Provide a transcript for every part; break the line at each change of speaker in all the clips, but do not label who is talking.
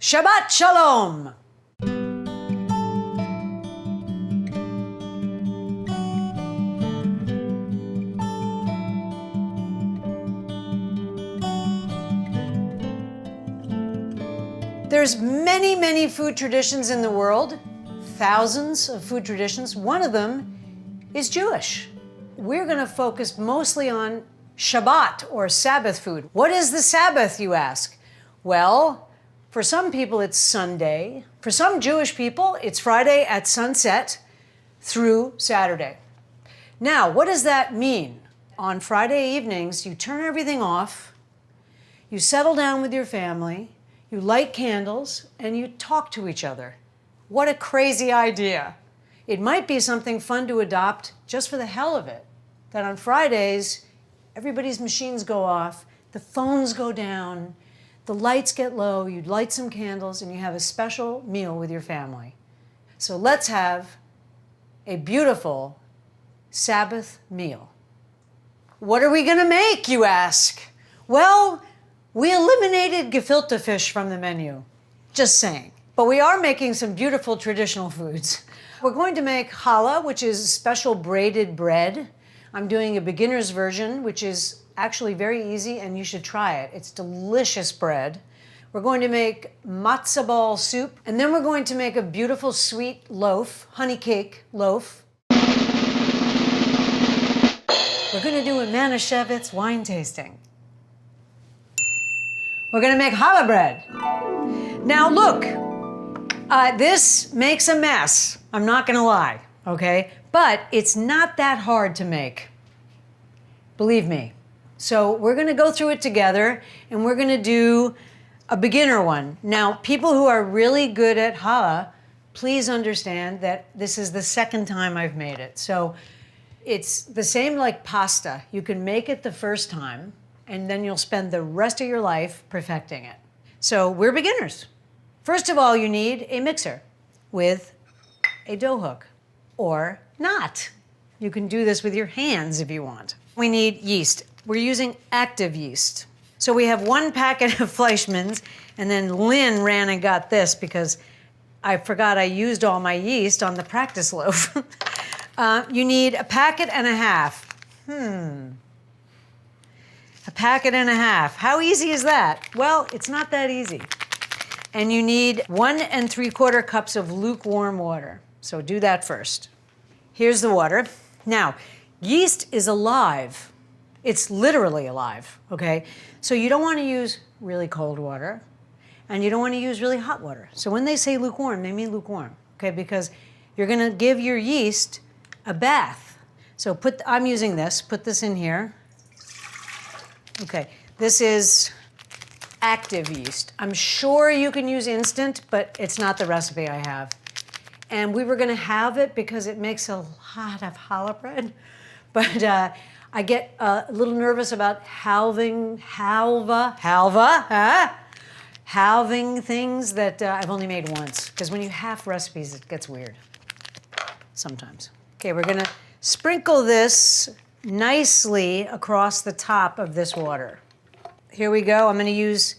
Shabbat Shalom! There's many, many food traditions in the world, thousands of food traditions. One of them is Jewish. We're going to focus mostly on Shabbat or Sabbath food. What is the Sabbath, you ask? Well, for some people it's Sunday. For some Jewish people, it's Friday at sunset through Saturday. Now, what does that mean? On Friday evenings, you turn everything off, you settle down with your family, you light candles, and you talk to each other. What a crazy idea. It might be something fun to adopt just for the hell of it, that on Fridays, everybody's machines go off, the phones go down, the lights get low, you light some candles, and you have a special meal with your family. So let's have a beautiful Sabbath meal. What are we going to make, you ask? Well, we eliminated gefilte fish from the menu. Just saying. But we are making some beautiful traditional foods. We're going to make challah, which is special braided bread. I'm doing a beginner's version, which is actually very easy, and you should try it. It's delicious bread. We're going to make matzah ball soup, and then we're going to make a beautiful sweet loaf, honey cake loaf. We're going to do a MANISCHEWITZ wine tasting. We're going to make challah bread. Now look, this makes a mess. I'm not going to lie, okay? But it's not that hard to make. Believe me. So we're going to go through it together, and we're going to do a beginner one. Now, people who are really good at challah, please understand that this is the second time I've made it. So it's the same like pasta. You can make it the first time, and then you'll spend the rest of your life perfecting it. So we're beginners. First of all, you need a mixer with a dough hook, or not. You can do this with your hands if you want. We need yeast. We're using active yeast. So we have 1 packet of Fleischmann's, and then Lynn ran and got this because I forgot I used all my yeast on the practice loaf. You need 1.5 packets. A packet and a half. How easy is that? Well, it's not that easy. And you need 1 3/4 cups of lukewarm water. So do that first. Here's the water. Now, yeast is alive. It's literally alive, okay? So you don't want to use really cold water, and you don't want to use really hot water. So when they say lukewarm, they mean lukewarm, okay? Because you're going to give your yeast a bath. So I'm using this. Put this in here. Okay, this is active yeast. I'm sure you can use instant, but it's not the recipe I have. And we were going to have it because it makes a lot of challah bread, but I get a little nervous about halving things that I've only made once, because when you half recipes, it gets weird sometimes. Okay, we're going to sprinkle this nicely across the top of this water. Here we go. I'm going to use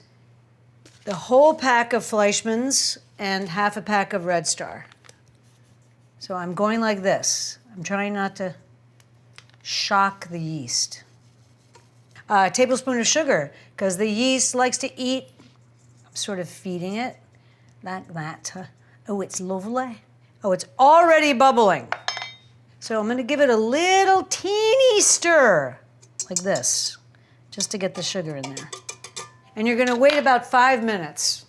the whole pack of Fleischmann's and 1/2 pack of Red Star. So I'm going like this. I'm trying not to shock the yeast. A tablespoon of sugar, because the yeast likes to eat. I'm sort of feeding it like that. Oh, it's lovely. Oh, it's already bubbling. So I'm going to give it a little teeny stir, like this, just to get the sugar in there. And you're going to wait about 5 minutes.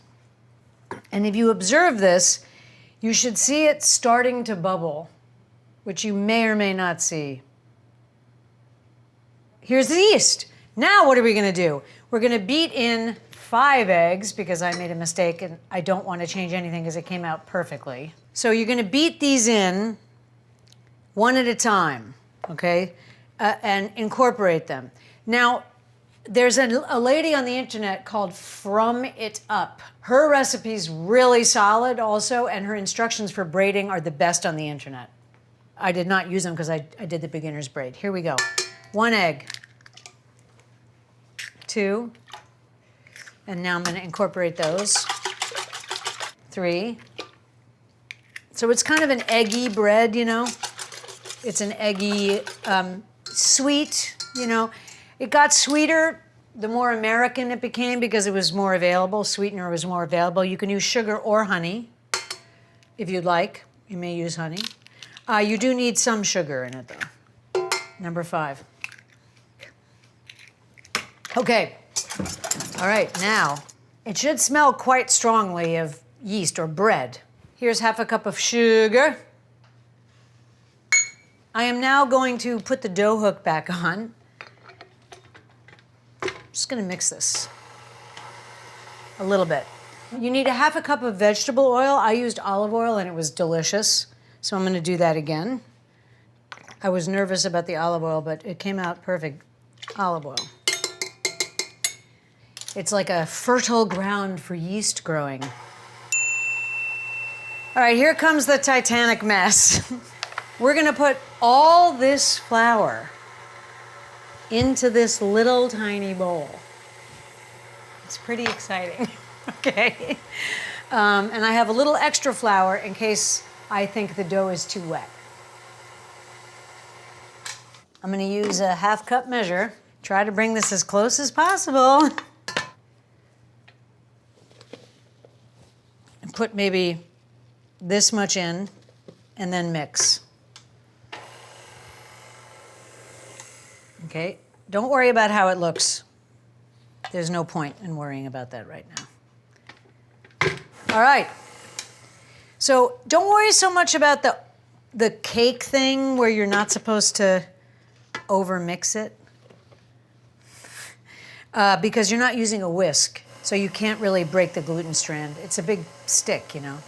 And if you observe this, you should see it starting to bubble, which you may or may not see. Here's the yeast. Now what are we going to do? We're going to beat in 5 eggs, because I made a mistake and I don't want to change anything because it came out perfectly. So you're going to beat these in 1 at a time, okay, and incorporate them. Now, there's a lady on the internet called From It Up. Her recipe's really solid also, and her instructions for braiding are the best on the internet. I did not use them because I did the beginner's braid. Here we go. 1 egg, 2, and now I'm going to incorporate those. 3. So it's kind of an eggy bread, you know. It's an eggy, sweet, you know. It got sweeter the more American it became because it was more available. Sweetener was more available. You can use sugar or honey if you'd like. You may use honey. You do need some sugar in it, though. Number 5. Okay. All right, now, it should smell quite strongly of yeast or bread. Here's half a cup of sugar. I am now going to put the dough hook back on. I'm just going to mix this a little bit. You need a half a cup of vegetable oil. I used olive oil and it was delicious, so I'm going to do that again. I was nervous about the olive oil, but it came out perfect. Olive oil. It's like a fertile ground for yeast growing. All right, here comes the Titanic mess. We're gonna put all this flour into this little tiny bowl. It's pretty exciting, okay? And I have a little extra flour in case I think the dough is too wet. I'm gonna use a half cup measure. Try to bring this as close as possible. And put maybe this much in and then mix. Okay, don't worry about how it looks. There's no point in worrying about that right now. All right, so don't worry so much about the cake thing where you're not supposed to over-mix it because you're not using a whisk, so you can't really break the gluten strand. It's a big stick, you know.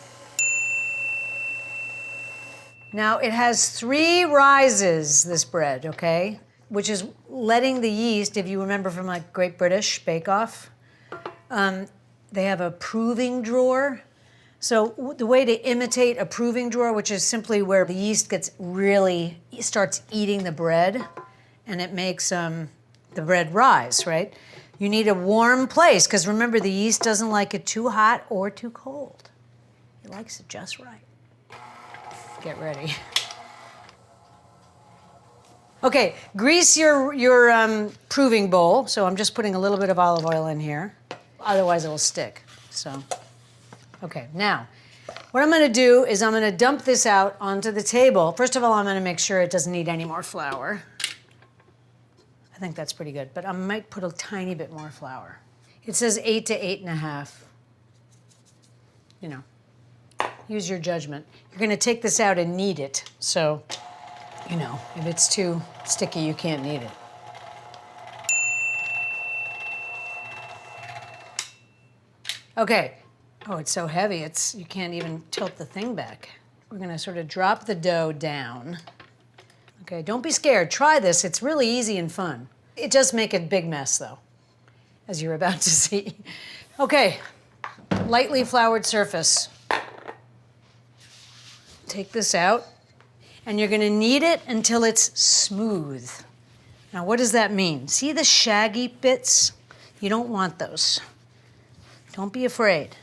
Now, it has 3 rises, this bread, okay? Which is letting the yeast, if you remember from like Great British Bake Off, they have a proving drawer. So the way to imitate a proving drawer, which is simply where the yeast starts eating the bread, and it makes the bread rise, right? You need a warm place, because remember, the yeast doesn't like it too hot or too cold. It likes it just right. Get ready. Okay, grease your proving bowl. So I'm just putting a little bit of olive oil in here. Otherwise it will stick, so. Okay, now, what I'm gonna do is I'm gonna dump this out onto the table. First of all, I'm gonna make sure it doesn't need any more flour. I think that's pretty good, but I might put a tiny bit more flour. It says 8 to 8.5. You know, use your judgment. You're gonna take this out and knead it, so, you know, if it's too sticky, you can't knead it. Okay. Oh, it's so heavy, you can't even tilt the thing back. We're gonna sort of drop the dough down. Okay, don't be scared, try this, it's really easy and fun. It does make a big mess though, as you're about to see. Okay, lightly floured surface. Take this out, and you're gonna knead it until it's smooth. Now, what does that mean? See the shaggy bits? You don't want those. Don't be afraid.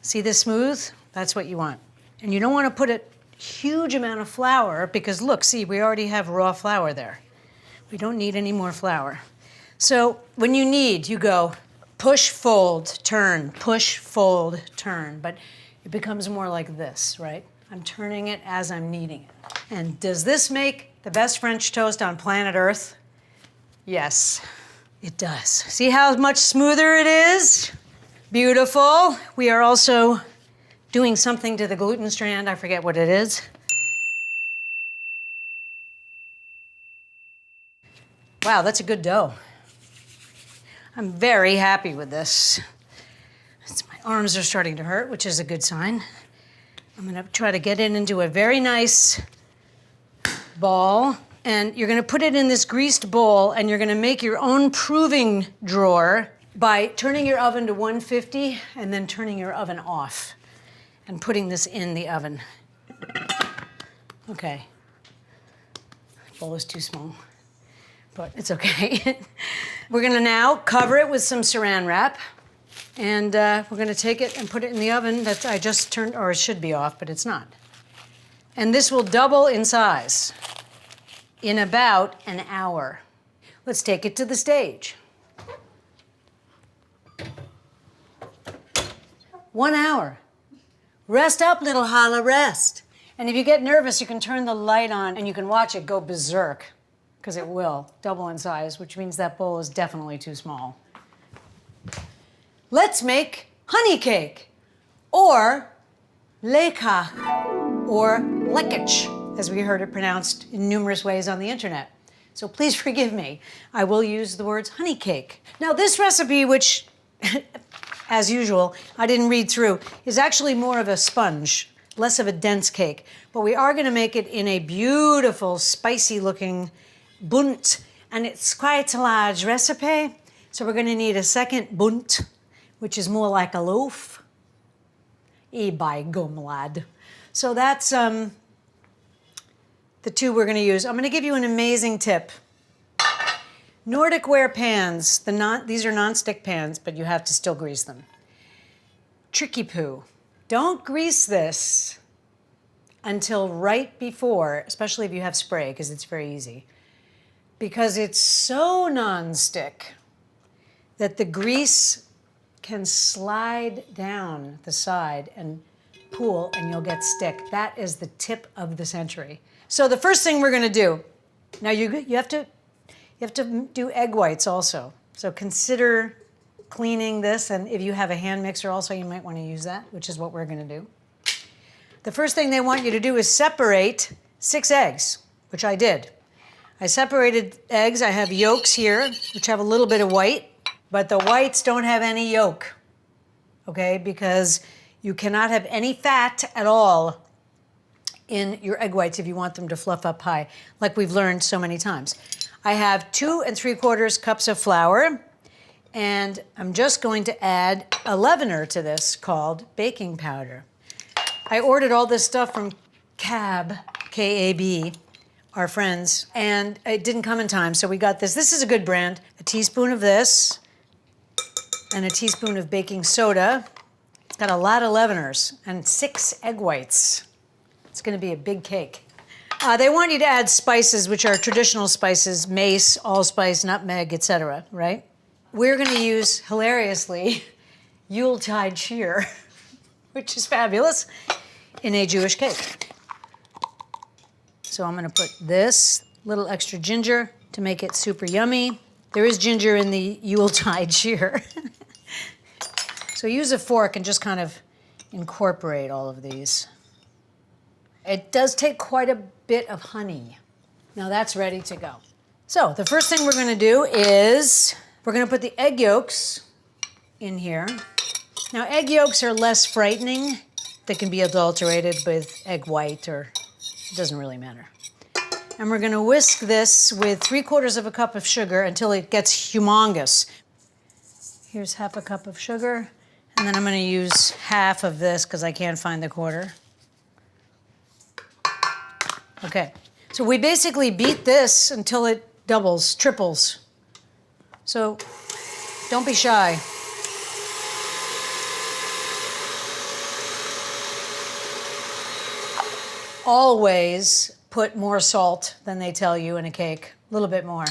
See this smooth? That's what you want. And you don't want to put a huge amount of flour because look, see, we already have raw flour there. We don't need any more flour. So when you knead, you go push, fold, turn, push, fold, turn. But it becomes more like this, right? I'm turning it as I'm kneading it. And does this make the best French toast on planet Earth? Yes, it does. See how much smoother it is? Beautiful. We are also doing something to the gluten strand. I forget what it is. Wow, that's a good dough. I'm very happy with this. My arms are starting to hurt, which is a good sign. I'm gonna try to get it into a very nice ball. And you're gonna put it in this greased bowl and you're gonna make your own proving drawer by turning your oven to 150 and then turning your oven off and putting this in the oven. Okay. Bowl is too small, but it's okay. We're gonna now cover it with some saran wrap. And we're going to take it and put it in the oven that I just turned, or it should be off, but it's not. And this will double in size in about an hour. Let's take it to the stage. 1 hour. Rest up, little challah, rest. And if you get nervous, you can turn the light on and you can watch it go berserk, because it will double in size, which means that bowl is definitely too small. Let's make honey cake, or lekach, or lekach, as we heard it pronounced in numerous ways on the internet. So please forgive me. I will use the words honey cake. Now this recipe, which, as usual, I didn't read through, is actually more of a sponge, less of a dense cake. But we are going to make it in a beautiful, spicy-looking bunt, and it's quite a large recipe. So we're going to need a second bunt, which is more like a loaf. By gum, lad. So that's the two we're going to use. I'm going to give you an amazing tip. Nordic ware pans, these are non-stick pans, but you have to still grease them. Tricky poo. Don't grease this until right before, especially if you have spray, because it's very easy. Because it's so non-stick that the grease can slide down the side and pool, and you'll get stick. That is the tip of the century. So the first thing we're going to do, now you have to do egg whites also. So consider cleaning this, and if you have a hand mixer also, you might want to use that, which is what we're going to do. The first thing they want you to do is separate 6 eggs, which I did. I separated eggs. I have yolks here, which have a little bit of white, but the whites don't have any yolk, okay? Because you cannot have any fat at all in your egg whites if you want them to fluff up high, like we've learned so many times. I have 2 3/4 cups of flour, and I'm just going to add a leavener to this called baking powder. I ordered all this stuff from KAB, K-A-B, our friends, and it didn't come in time, so we got this. This is a good brand. A teaspoon of this, and a teaspoon of baking soda. It's got a lot of leaveners, and 6 egg whites. It's gonna be a big cake. They want you to add spices, which are traditional spices, mace, allspice, nutmeg, etc., right? We're gonna use, hilariously, Yuletide cheer, which is fabulous, in a Jewish cake. So I'm gonna put this, little extra ginger to make it super yummy. There is ginger in the Yuletide cheer. So use a fork and just kind of incorporate all of these. It does take quite a bit of honey. Now that's ready to go. So the first thing we're gonna do is we're gonna put the egg yolks in here. Now egg yolks are less frightening. They can be adulterated with egg white, or it doesn't really matter. And we're gonna whisk this with 3/4 cup of sugar until it gets humongous. Here's half a cup of sugar, and then I'm gonna use half of this because I can't find the quarter. Okay, so we basically beat this until it doubles, triples. So don't be shy. Always put more salt than they tell you in a cake, a little bit more.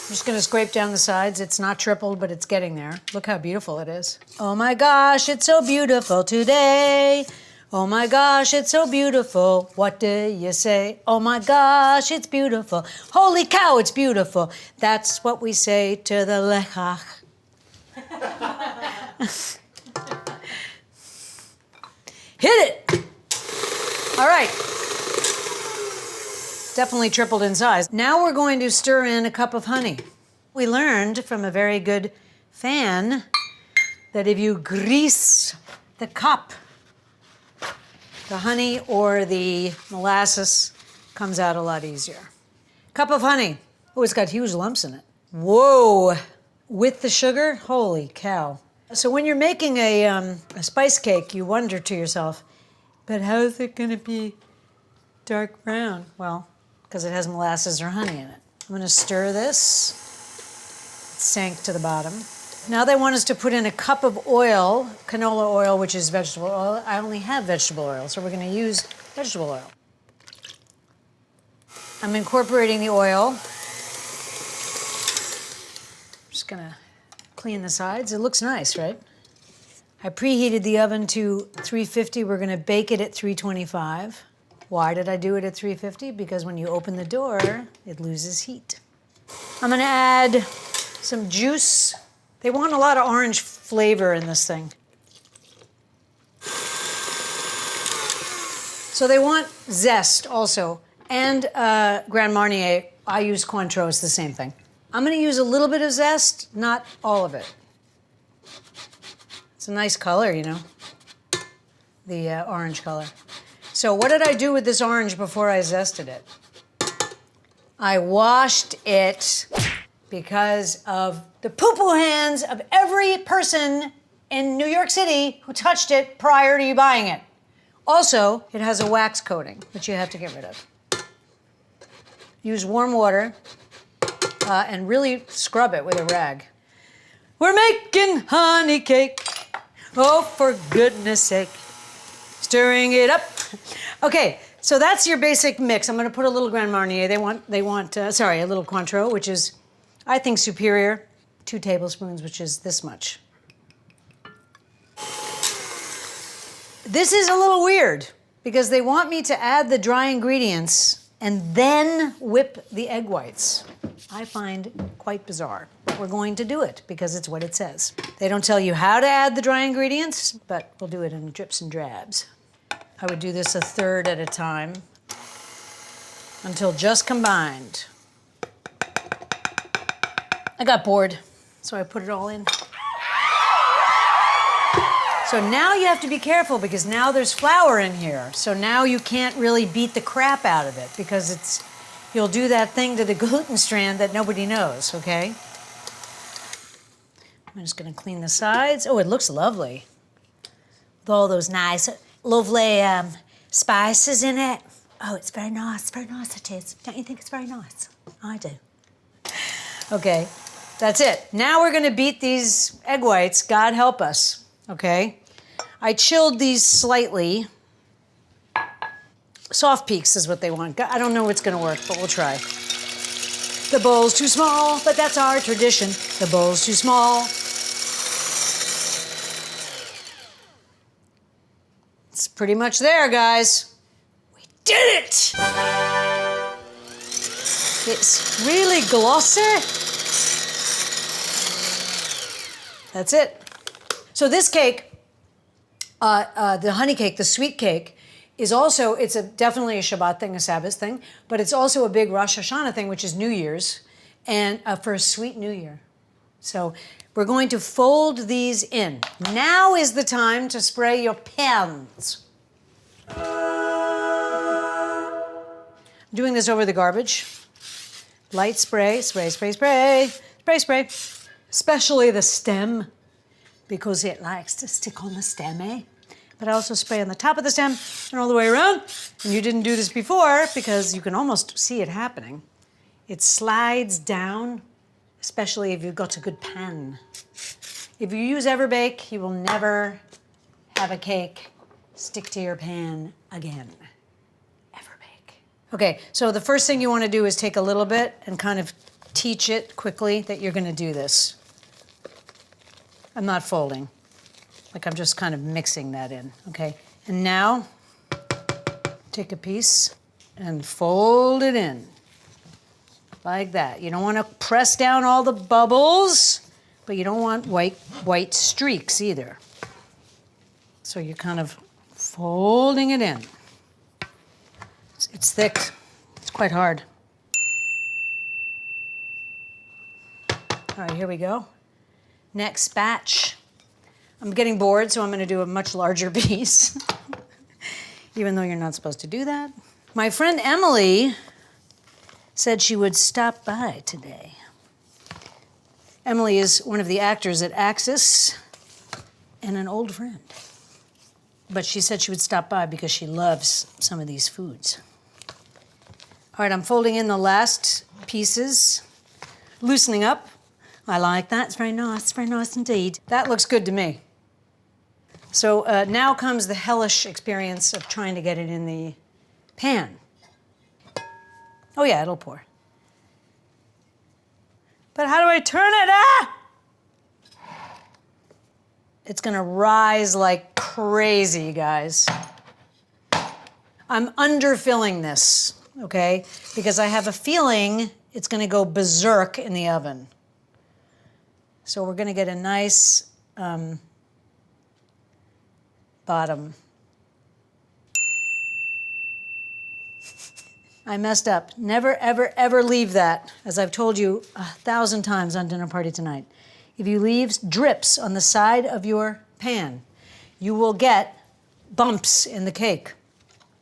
I'm just gonna scrape down the sides. It's not tripled, but it's getting there. Look how beautiful it is. Oh my gosh, it's so beautiful today. Oh my gosh, it's so beautiful. What do you say? Oh my gosh, it's beautiful. Holy cow, it's beautiful. That's what we say to the lekach. Hit it! All right. Definitely tripled in size. Now we're going to stir in a cup of honey. We learned from a very good fan that if you grease the cup, the honey or the molasses comes out a lot easier. Cup of honey. Oh, it's got huge lumps in it. Whoa! With the sugar? Holy cow. So when you're making a spice cake, you wonder to yourself, but how is it gonna be dark brown? Well, because it has molasses or honey in it. I'm gonna stir this. sank to the bottom. Now they want us to put in a cup of oil, canola oil, which is vegetable oil. I only have vegetable oil, so we're going to use vegetable oil. I'm incorporating the oil. Just going to clean the sides. It looks nice, right? I preheated the oven to 350. We're going to bake it at 325. Why did I do it at 350? Because when you open the door, it loses heat. I'm going to add some juice. They want a lot of orange flavor in this thing. So they want zest also. And Grand Marnier, I use Cointreau, it's the same thing. I'm going to use a little bit of zest, not all of it. It's a nice color, you know, the orange color. So what did I do with this orange before I zested it? I washed it because of the poo-poo hands of every person in New York City who touched it prior to you buying it. Also, it has a wax coating, which you have to get rid of. Use warm water and really scrub it with a rag. We're making honey cake. Oh, for goodness sake. Stirring it up. Okay, so that's your basic mix. I'm going to put a little Grand Marnier. They want a little Cointreau, which is, I think, superior. 2 tablespoons, which is this much. This is a little weird because they want me to add the dry ingredients and then whip the egg whites. I find quite bizarre, but we're going to do it because it's what it says. They don't tell you how to add the dry ingredients, but we'll do it in drips and drabs. I would do this a third at a time until just combined. I got bored, so I put it all in. So now you have to be careful because now there's flour in here. So now you can't really beat the crap out of it because you'll do that thing to the gluten strand that nobody knows, okay? I'm just gonna clean the sides. Oh, it looks lovely. With all those nice, lovely spices in it. Oh, it's very nice it is. Don't you think it's very nice? I do. Okay, that's it. Now we're gonna beat these egg whites, God help us, okay? I chilled these slightly. Soft peaks is what they want. I don't know what's gonna work, but we'll try. The bowl's too small, but that's our tradition. The bowl's too small. It's pretty much there, guys. We did it! It's really glossy. That's it. So this cake, the honey cake, the sweet cake, is also, it's definitely a Shabbat thing, a Sabbath thing, but it's also a big Rosh Hashanah thing, which is New Year's, and for a sweet New Year. So we're going to fold these in. Now is the time to spray your pans. I'm doing this over the garbage. Light spray, spray, spray, spray, spray, spray. Especially the stem, because it likes to stick on the stem, eh? But I also spray on the top of the stem and all the way around. And you didn't do this before because you can almost see it happening. It slides down, especially if you've got a good pan. If you use Everbake, you will never have a cake stick to your pan again. Everbake. Okay, so the first thing you want to do is take a little bit and kind of teach it quickly that you're going to do this. I'm not folding. Like I'm just kind of mixing that in, okay? And now, take a piece and fold it in. Like that. You don't want to press down all the bubbles, but you don't want white streaks either. So you're kind of folding it in. It's thick. It's quite hard. All right, here we go. Next batch. I'm getting bored, so I'm going to do a much larger piece, even though you're not supposed to do that. My friend Emily said she would stop by today. Emily is one of the actors at Axis and an old friend. But she said she would stop by because she loves some of these foods. All right, I'm folding in the last pieces, loosening up I like that. It's very nice indeed. That looks good to me. So now comes the hellish experience of trying to get it in the pan. Oh yeah, it'll pour. But how do I turn it? Ah! It's gonna rise like crazy, you guys. I'm underfilling this, okay? Because I have a feeling it's gonna go berserk in the oven. So we're gonna get a nice bottom. I messed up. Never, ever, ever leave that, as I've told you 1,000 times on Dinner Party Tonight. If you leave drips on the side of your pan, you will get bumps in the cake.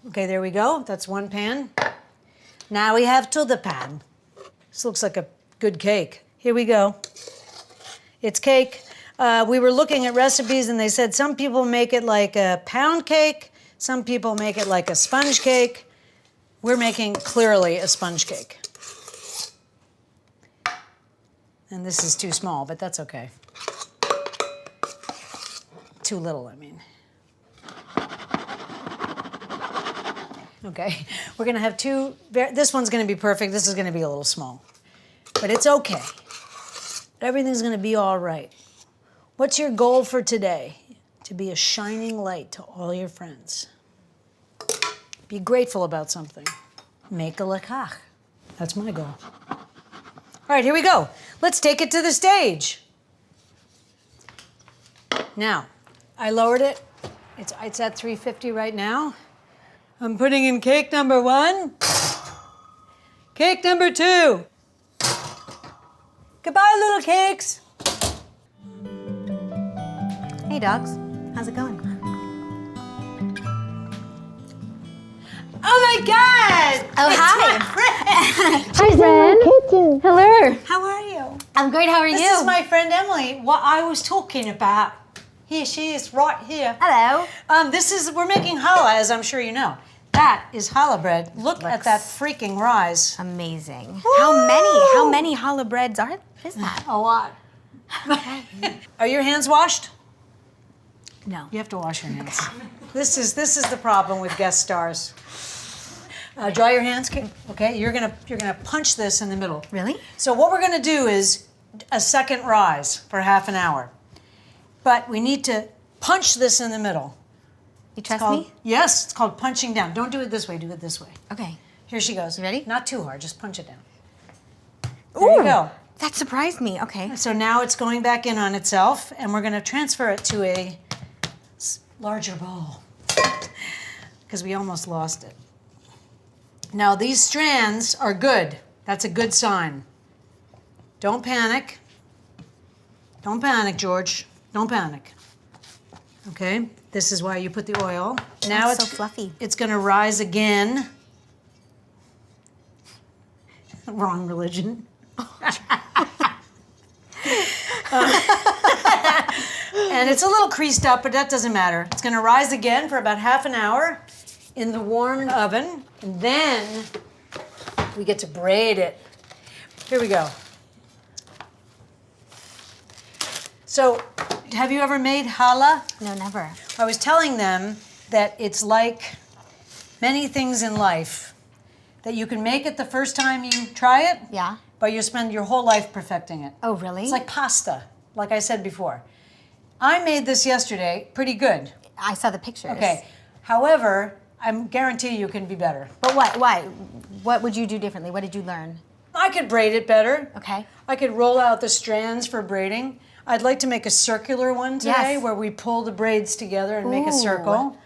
Okay, there we go. That's one pan. Now we have to the pan. This looks like a good cake. Here we go. It's cake. We were looking at recipes and they said some people make it like a pound cake, some people make it like a sponge cake. We're making clearly a sponge cake. And this is too small, but that's okay. Too little, I mean. Okay, we're gonna have two, this one's gonna be perfect, this is gonna be a little small. But it's okay. Everything's gonna be all right. What's your goal for today? To be a shining light to all your friends. Be grateful about something. Make a lekach. That's my goal. All right, here we go. Let's take it to the stage. Now, I lowered it. It's at 350 right now. I'm putting in cake number 1. Cake number 2. Goodbye, little cakes.
Hey, dogs. How's it going?
Oh my God!
Oh, hi.
Hi,
Fran. Hello.
How are you?
I'm great. How are you?
This is my friend Emily. What I was talking about. Here she is, right here.
Hello.
We're making challah, as I'm sure you know. That is challah bread. Look at that freaking rise.
Amazing.
Woo!
How many challah breads is that?
A lot. Are your hands washed?
No.
You have to wash your hands. This is the problem with guest stars. Dry your hands, okay? You're gonna punch this in the middle.
Really?
So what we're gonna do is a second rise for half an hour. But we need to punch this in the middle.
You trust me?
Yes, it's called punching down. Don't do it this way, do it this way.
Okay.
Here she goes.
You ready?
Not too hard, just punch it down. There you go.
That surprised me. Okay.
So now it's going back in on itself, and we're gonna transfer it to a larger bowl, because we almost lost it. Now these strands are good. That's a good sign. Don't panic. Don't panic, George. Don't panic. Okay? This is why you put the oil. Now
it's so fluffy.
It's gonna rise again. Wrong religion. And it's a little creased up, but that doesn't matter. It's gonna rise again for about half an hour in the warm oven, and then we get to braid it. Here we go. So, have you ever made challah?
No, never.
I was telling them that it's like many things in life, that you can make it the first time you try it,
Yeah.
but you spend your whole life perfecting it.
Oh, really?
It's like pasta, like I said before. I made this yesterday, pretty good.
I saw the pictures.
Okay. However, I guarantee you can be better.
But what? Why? What would you do differently? What did you learn?
I could braid it better.
Okay.
I could roll out the strands for braiding. I'd like to make a circular one today,
Yes.
where we pull the braids together and make a
Ooh.
circle.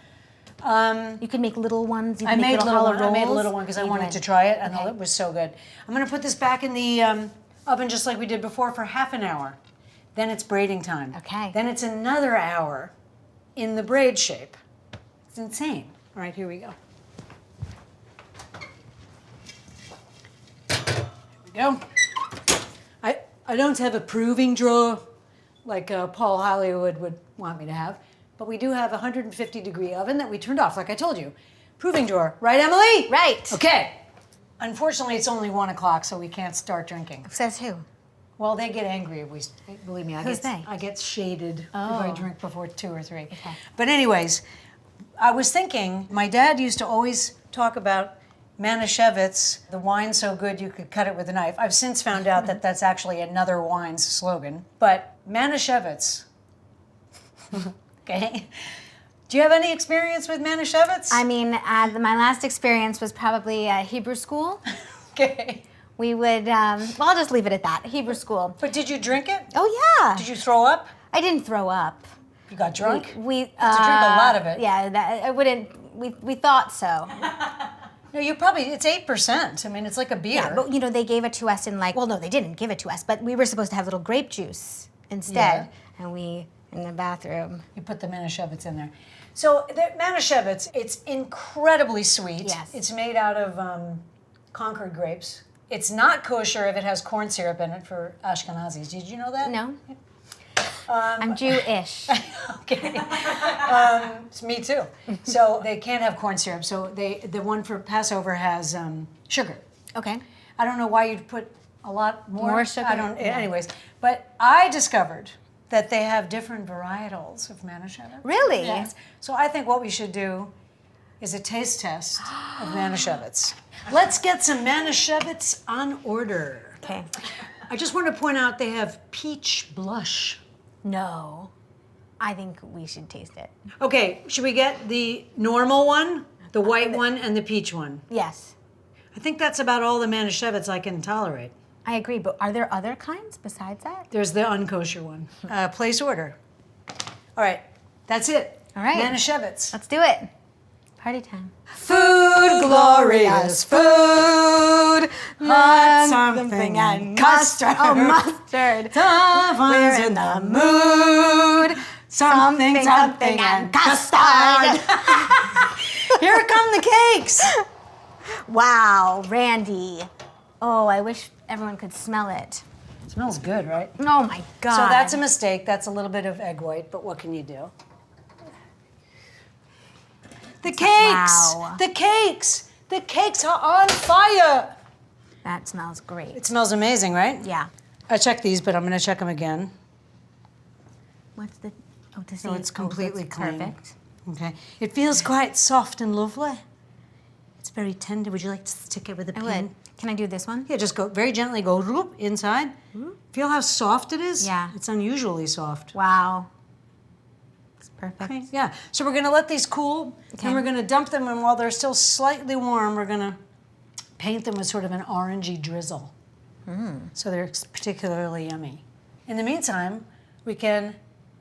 You could make little ones. You
I
could
made
make
little
challah
one. I made a
rolls.
little one because I
You
wanted
did.
to try it, and
Okay.
it was so good. I'm going to put this back in the oven just like we did before for half an hour. Then it's braiding time.
Okay.
Then it's another hour in the braid shape. It's insane. All right, here we go. There we go. I don't have a proving drawer like Paul Hollywood would want me to have, but we do have a 150-degree oven that we turned off, like I told you. Proving drawer, right, Emily?
Right.
Okay. Unfortunately, it's only 1 o'clock, so we can't start drinking.
Says who?
Well, they get angry if we, believe me,
Who's they?
I get shaded if I
Oh.
drink before 2 or 3.
Okay.
But anyways, I was thinking, my dad used to always talk about MANISCHEWITZ, the wine so good you could cut it with a knife. I've since found out that that's actually another wine's slogan. But MANISCHEWITZ, okay? Do you have any experience with MANISCHEWITZ?
I mean, my last experience was probably Hebrew school.
Okay.
We would, well, I'll just leave it at that. Hebrew school.
But did you drink it?
Oh, yeah.
Did you throw up?
I didn't throw up.
You got drunk?
We
You have to drink a lot of it.
Yeah, I wouldn't, we thought so.
No, you probably, it's 8%. I mean, it's like a beer.
Yeah, but you know, they gave it to us in like, well, no, they didn't give it to us, but we were supposed to have little grape juice instead.
Yeah.
And we, in the bathroom.
You put the MANISCHEWITZ in there. So the MANISCHEWITZ, it's incredibly sweet.
Yes.
It's made out of Concord grapes. It's not kosher if it has corn syrup in it for Ashkenazis. Did you know that?
No. I'm Jewish.
Okay. Me too. So they can't have corn syrup. So the one for Passover has sugar.
Okay.
I don't know why you'd put a lot more.
More sugar?
I don't.
Yeah.
Anyways, but I discovered that they have different varietals of MANISCHEWITZ.
Really?
Yes. So I think what we should do is a taste test of MANISCHEWITZ. Let's get some MANISCHEWITZ on order.
Okay.
I just want to point out they have peach blush.
No. I think we should taste it.
Okay, should we get the normal one, the white one, and the peach one?
Yes.
I think that's about all the MANISCHEWITZ I can tolerate.
I agree, but are there other kinds besides that?
There's the unkosher one. Place order. All right, that's it.
All right.
MANISCHEWITZ.
Let's do it. Party time.
Food, glorious food, hot something and custard.
Oh, mustard.
Someone's in the mood. Something and custard. Here come the cakes.
Wow, Randy. Oh, I wish everyone could smell it.
Smells good, right?
Oh my God.
So that's a mistake. That's a little bit of egg white, but what can you do? The cakes!
Wow.
The cakes! The cakes are on fire!
That smells great.
It smells amazing, right?
Yeah.
I checked these, but I'm going to check them again.
What's the, oh, to see.
So it's completely
that's
clean.
Perfect.
Okay. It feels quite soft and lovely. It's very tender. Would you like to stick it with a
I
pin?
would. Can I do this one?
Yeah, just go very gently, go whoop, inside. Feel how soft it is?
Yeah.
It's unusually soft.
Wow. It's perfect.
Okay, yeah. So we're going to let these cool,
Okay.
and we're going to dump them, and while they're still slightly warm, we're going to paint them with sort of an orangey drizzle. So they're particularly yummy. In the meantime, we can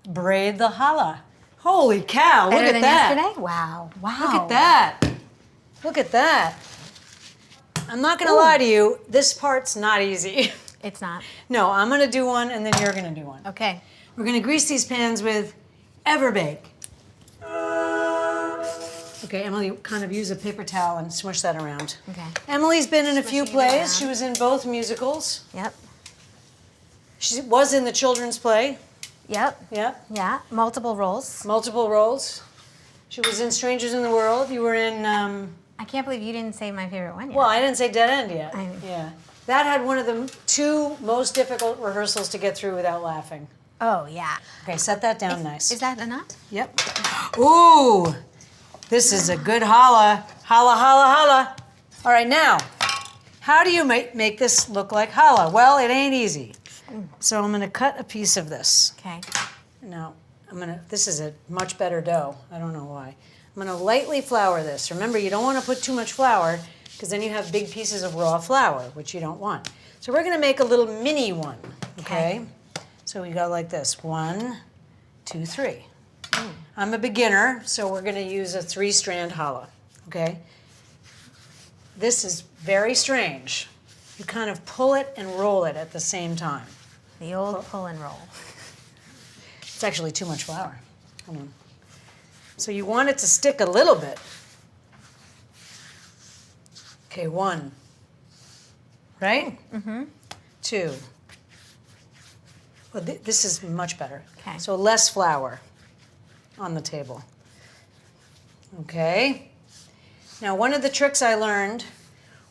braid the challah. Holy cow,
Better
look at
than
that.
yesterday? Wow. Wow.
Look at that. Look at that. I'm not going to lie to you, this part's not easy.
It's not.
No, I'm going to do one, and then you're going to do one.
Okay.
We're going to grease these pans with Everbake. Okay, Emily, kind of use a paper towel and smush that around.
Okay.
Emily's been in a few
Smushing it
plays.
around.
She was in both musicals.
Yep.
She was in the children's play.
Yep.
Yep.
Yeah. Multiple roles.
Multiple roles. She was in Strangers in the World. You were in,
I can't believe you didn't say my favorite one yet.
well, I didn't say Dead End yet.
I-
Yeah. That had one of the two most difficult rehearsals to get through without laughing.
Oh, yeah.
Okay, set that down nice.
Is that enough?
Yep. Ooh, this is a good challah. Challah, challah, challah. All right, now, how do you make this look like challah? Well, it ain't easy. So I'm going to cut a piece of this.
Okay.
Now, this is a much better dough. I don't know why. I'm going to lightly flour this. Remember, you don't want to put too much flour because then you have big pieces of raw flour, which you don't want. So we're going to make a little mini one, okay? So we go like this, 1, 2, 3. I'm a beginner, so we're going to use a 3-strand challah, okay? This is very strange. You kind of pull it and roll it at the same time.
The old pull and roll.
It's actually too much flour. Hold on. So you want it to stick a little bit. Okay, 1. Right? 2. Well, this is much better.
Okay.
So less flour on the table. Okay. Now, one of the tricks I learned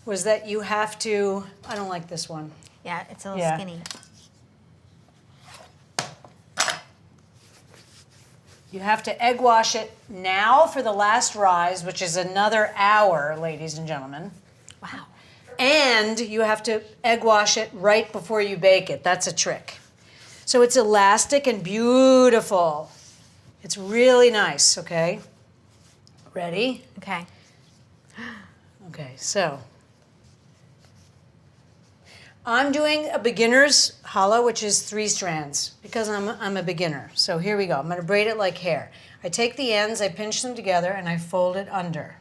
was that you have to, I don't like this one.
Yeah, it's a little skinny.
You have to egg wash it now for the last rise, which is another hour, ladies and gentlemen.
Wow.
And you have to egg wash it right before you bake it. That's a trick. So it's elastic and beautiful. It's really nice, okay? Ready?
Okay.
Okay, so I'm doing a beginner's challah, which is 3 strands, because I'm a beginner. So here we go. I'm going to braid it like hair. I take the ends, I pinch them together, and I fold it under.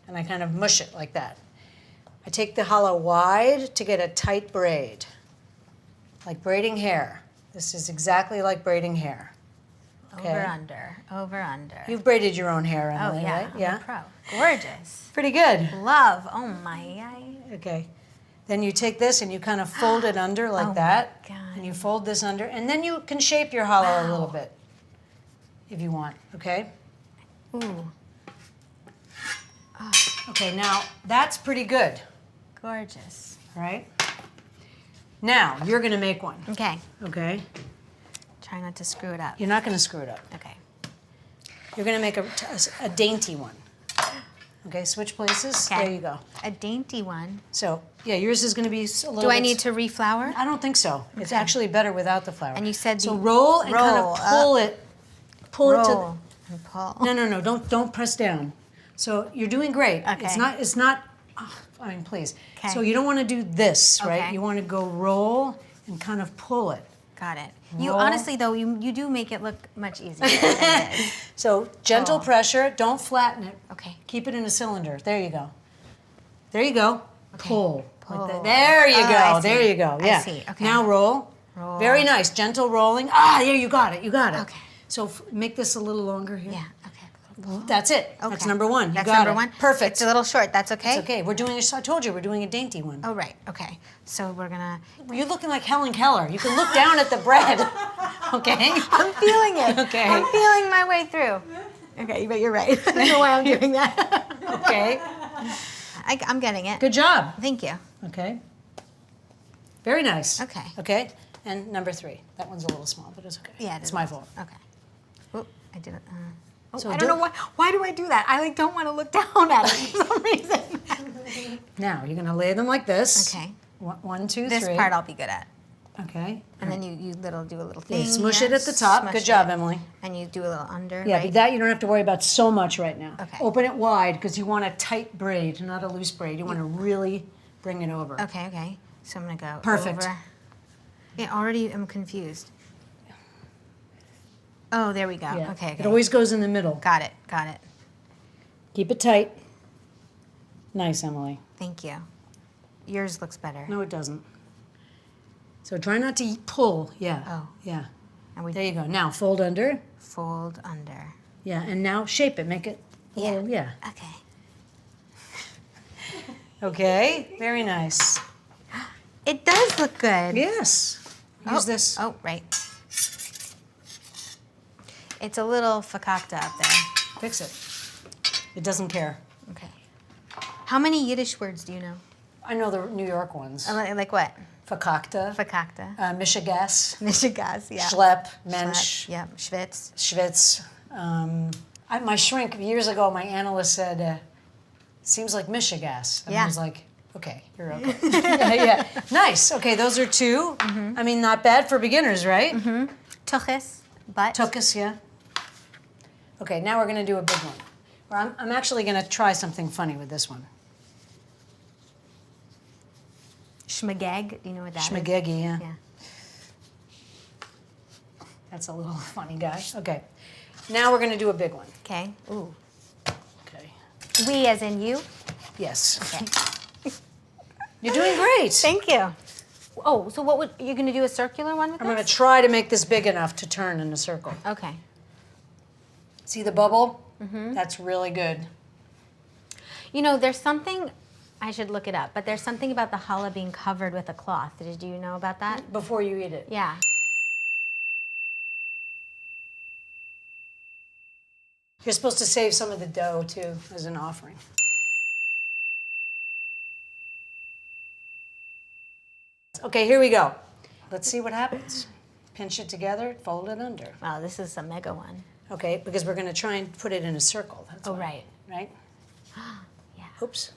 And I kind of mush it like that. I take the challah wide to get a tight braid, like braiding hair. This is exactly like braiding hair. Okay.
Over, under, over, under.
You've braided your own hair,
Oh,
Emily,
yeah.
right?
I'm
Yeah.
a pro. Gorgeous.
Pretty good.
Love. Oh, my.
Okay. Then you take this and you kind of fold it under like
Oh,
that.
my God.
And you fold this under. And then you can shape your challah a little bit if you want, okay?
Ooh.
Okay, now that's pretty good,
Gorgeous.
all right? Now, you're going to make one,
Okay.
okay?
Try not to screw it up.
You're not going to screw it up.
Okay.
You're going to make a dainty one. Okay, switch places.
Okay.
There you go.
A dainty one.
So, yeah, yours is going to be a little
Do I
bit-
need to reflour?
I don't think so. It's actually better without the flour.
And you said
so
the-
roll and kind
roll
of pull it. Pull it to.
Roll and pull.
No. Don't press down. So you're doing great.
Okay.
It's not. Oh, I mean, please.
Okay.
So you don't want to do this, right?
Okay.
You want to go roll and kind of pull it.
Got it. You
Roll.
honestly though, you do make it look much easier than it is.
So gentle
Oh.
pressure. Don't flatten it.
Okay.
Keep it in a cylinder. There you go. There you go. Pull. Like that.
Pull.
There you
Oh, I
go.
see.
There you go.
I
Yeah.
see. Okay.
Now roll.
Roll.
Very nice. Gentle rolling. Ah, yeah, you got it. You got it.
Okay.
So make this a little longer here.
Yeah. Okay.
That's it. That's
Okay.
number one. You
That's
got
number
it.
one.
Perfect.
It's a little short. That's okay.
It's okay. We're doing. I told you we're doing a dainty one.
Oh right. Okay. So we're gonna.
You're looking like Helen Keller. You can look down at the bread. Okay.
I'm feeling it.
Okay.
I'm feeling my way through. Okay, but you're right. I don't know why I'm doing that.
Okay.
I'm getting it.
Good job.
Thank you.
Okay. Very nice.
Okay.
Okay. And number 3. That one's a little small, but it's okay.
Yeah.
It's my fault.
Okay. Oh, I did it.
So
I don't know why. Why do I do that? I don't want to look down at it for some reason.
Now you're gonna lay them like this.
Okay.
One, two,
This
three.
part I'll be good at.
Okay.
And then you do a little
Yeah,
thing.
smush
here,
it at the top.
smush
Good job,
it,
Emily.
And you do a little under.
Yeah,
right?
but that you don't have to worry about so much right now.
Okay.
Open it wide because you want a tight braid, not a loose braid. You want to really bring it over.
Okay. Okay. So I'm gonna go.
Perfect.
Over. Yeah. Already, I'm confused. Oh, there we go.
Yeah.
Okay.
It always goes in the middle.
Got it. Got it.
Keep it tight. Nice, Emily.
Thank you. Yours looks better.
No, it doesn't. So try not to pull. Yeah.
Oh.
Yeah.
And we
There you go. Now fold under.
fold under.
Yeah, and now shape it. Make it a
Yeah.
little, yeah.
Okay.
Okay. Very nice.
It does look good.
Yes. Use this.
Oh, right. It's a little fakakta up there.
Fix it. It doesn't care.
Okay. How many Yiddish words do you know?
I know the New York ones.
Like what?
Fakakta.
Fakakta.
Mishigas.
Mishigas, yeah.
Schlep. Mensch.
Yeah, Schwitz.
Schwitz. My shrink, years ago, my analyst said, seems like Michigas. And I
Yeah.
was like, okay, you're okay. yeah. Nice. Okay, those are 2. I mean, not bad for beginners, right?
Tuchis, but.
Tuchus, yeah. Okay, now we're going to do a big one. Or I'm actually going to try something funny with this one.
Shmageg, do you know what that is?
Schmagegi, yeah.
Yeah.
That's a little funny guy. Okay. Now we're going to do a big one.
Okay. Ooh.
Okay.
We as in you?
Yes.
Okay.
You're doing great.
Thank you. Oh, so what would, you're going to do a circular one with
I'm going to
this?
try to make this big enough to turn in a circle.
Okay.
See the bubble? That's really good.
You know, there's something, I should look it up, but there's something about the challah being covered with a cloth. Did you know about that?
Before you eat it.
Yeah.
You're supposed to save some of the dough, too, as an offering. Okay, here we go. Let's see what happens. Pinch it together, fold it under.
Wow, this is a mega one.
Okay, because we're going to try and put it in a circle. That's
Oh,
why,
right.
Right?
Yeah.
Oops.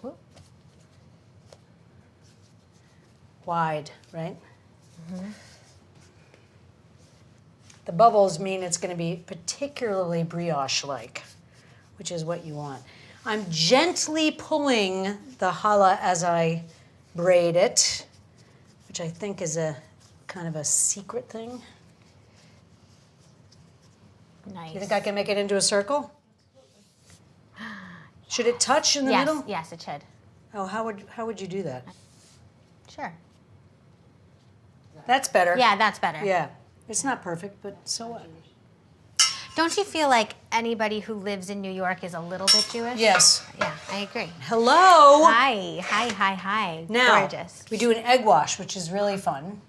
Wide, right? The bubbles mean it's going to be particularly brioche-like, which is what you want. I'm gently pulling the challah as I braid it, which I think is a kind of a secret thing.
Nice.
You think I can make it into a circle? Should it touch in the middle?
Yes, it should.
Oh, how would you do that?
Sure.
That's better.
Yeah, that's better.
Yeah. It's not perfect, but so what?
Don't you feel like anybody who lives in New York is a little bit Jewish?
Yes.
Yeah, I agree.
Hello.
Hi.
Now,
Gorgeous.
we do an egg wash, which is really fun.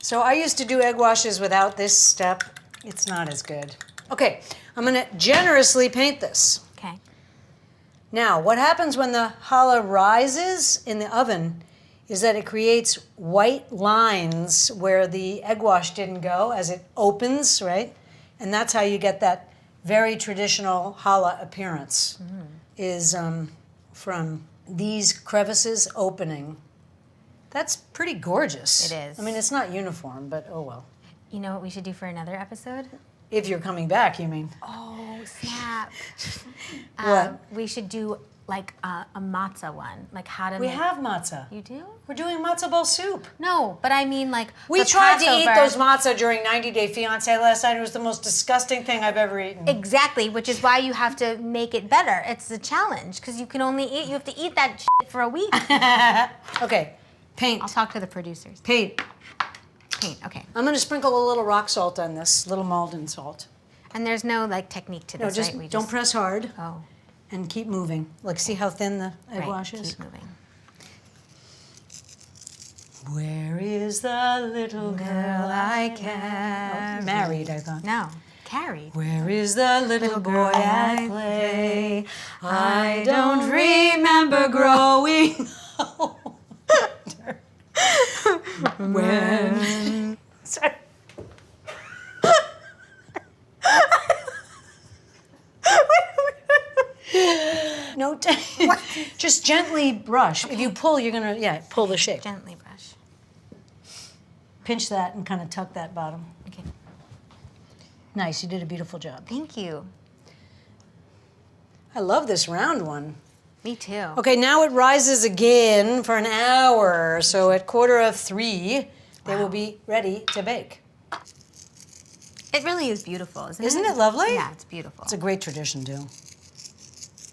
So I used to do egg washes without this step. It's not as good. Okay, I'm going to generously paint this.
Okay.
Now, what happens when the challah rises in the oven is that it creates white lines where the egg wash didn't go as it opens, right? And that's how you get that very traditional challah appearance, is from these crevices opening. That's pretty gorgeous.
It is.
I mean, it's not uniform, but oh well.
You know what we should do for another episode?
If you're coming back, you mean?
Oh, snap.
What?
We should do like a matzah one, like how to
We
make...
have matzah.
You do?
We're doing matzo ball soup.
No, but I mean like
We
for
tried to eat
Passover-
those matzah during 90 Day Fiancé last night. It was the most disgusting thing I've ever eaten.
Exactly, which is why you have to make it better. It's a challenge because you have to eat that shit for a week.
Okay, paint.
I'll talk to the producers.
Paint.
Paint, okay.
I'm going to sprinkle a little rock salt on this, little Malden salt.
And there's no like technique to
No,
this,
just
right?
don't press hard
Oh,
and keep moving. Like, see how thin the egg
right.
wash is?
Keep moving.
Where is the little girl I carried? Married, I thought.
No, carried.
Where is the little boy I play? I don't remember growing older. When... Sorry. No, just gently brush. If you pull, you're gonna, pull the shape.
Gently brush.
Pinch that and kind of tuck that bottom.
Okay.
Nice, you did a beautiful job.
Thank you.
I love this round one.
Me too.
Okay, now it rises again for an hour. So at 2:45, they will be ready to bake.
It really is beautiful, isn't it?
Isn't it lovely?
Yeah, it's beautiful.
It's a great tradition, too.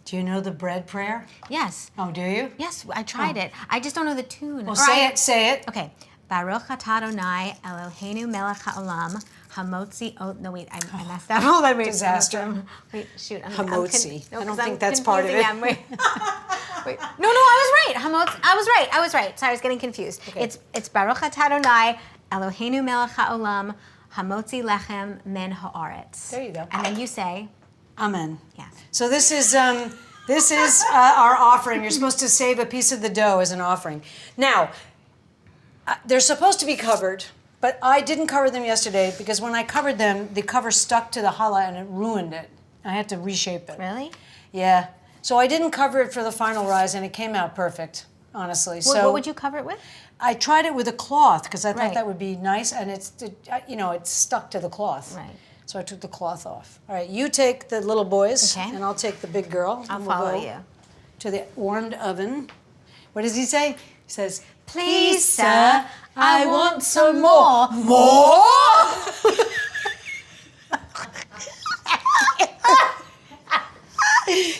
Do you know the bread prayer?
Yes.
Oh, do you?
Yes, I tried it. I just don't know the tune.
Well, say it.
Okay. Baruch atah Adonai Eloheinu melech haolam hamotzi ot. No, wait, I messed up. Hold on, wait.
Disaster.
Wait, shoot.
Hamotzi. I don't
'cause
think
I'm
that's part of it.
confusing them. Wait. No, I was right. I was right. Sorry, I was getting confused.
Okay.
It's Baruch atah Adonai Eloheinu melech haolam hamotzi lechem min haaretz.
There you go.
And then you say,
Amen.
yes.
So this is our offering. You're supposed to save a piece of the dough as an offering. Now, they're supposed to be covered, but I didn't cover them yesterday because when I covered them, the cover stuck to the challah and it ruined it. I had to reshape it.
Really?
Yeah. So I didn't cover it for the final rise, and it came out perfect, honestly.
What would you cover it with?
I tried it with a cloth because I thought
Right.
that would be nice, and it stuck to the cloth.
Right.
So I took the cloth off. All right, you take the little boys,
Okay.
and I'll take the big girl.
I'll
and we'll
follow
go
you.
to the warmed oven. What does he say? He says,
Please, sir, I want some
more. More?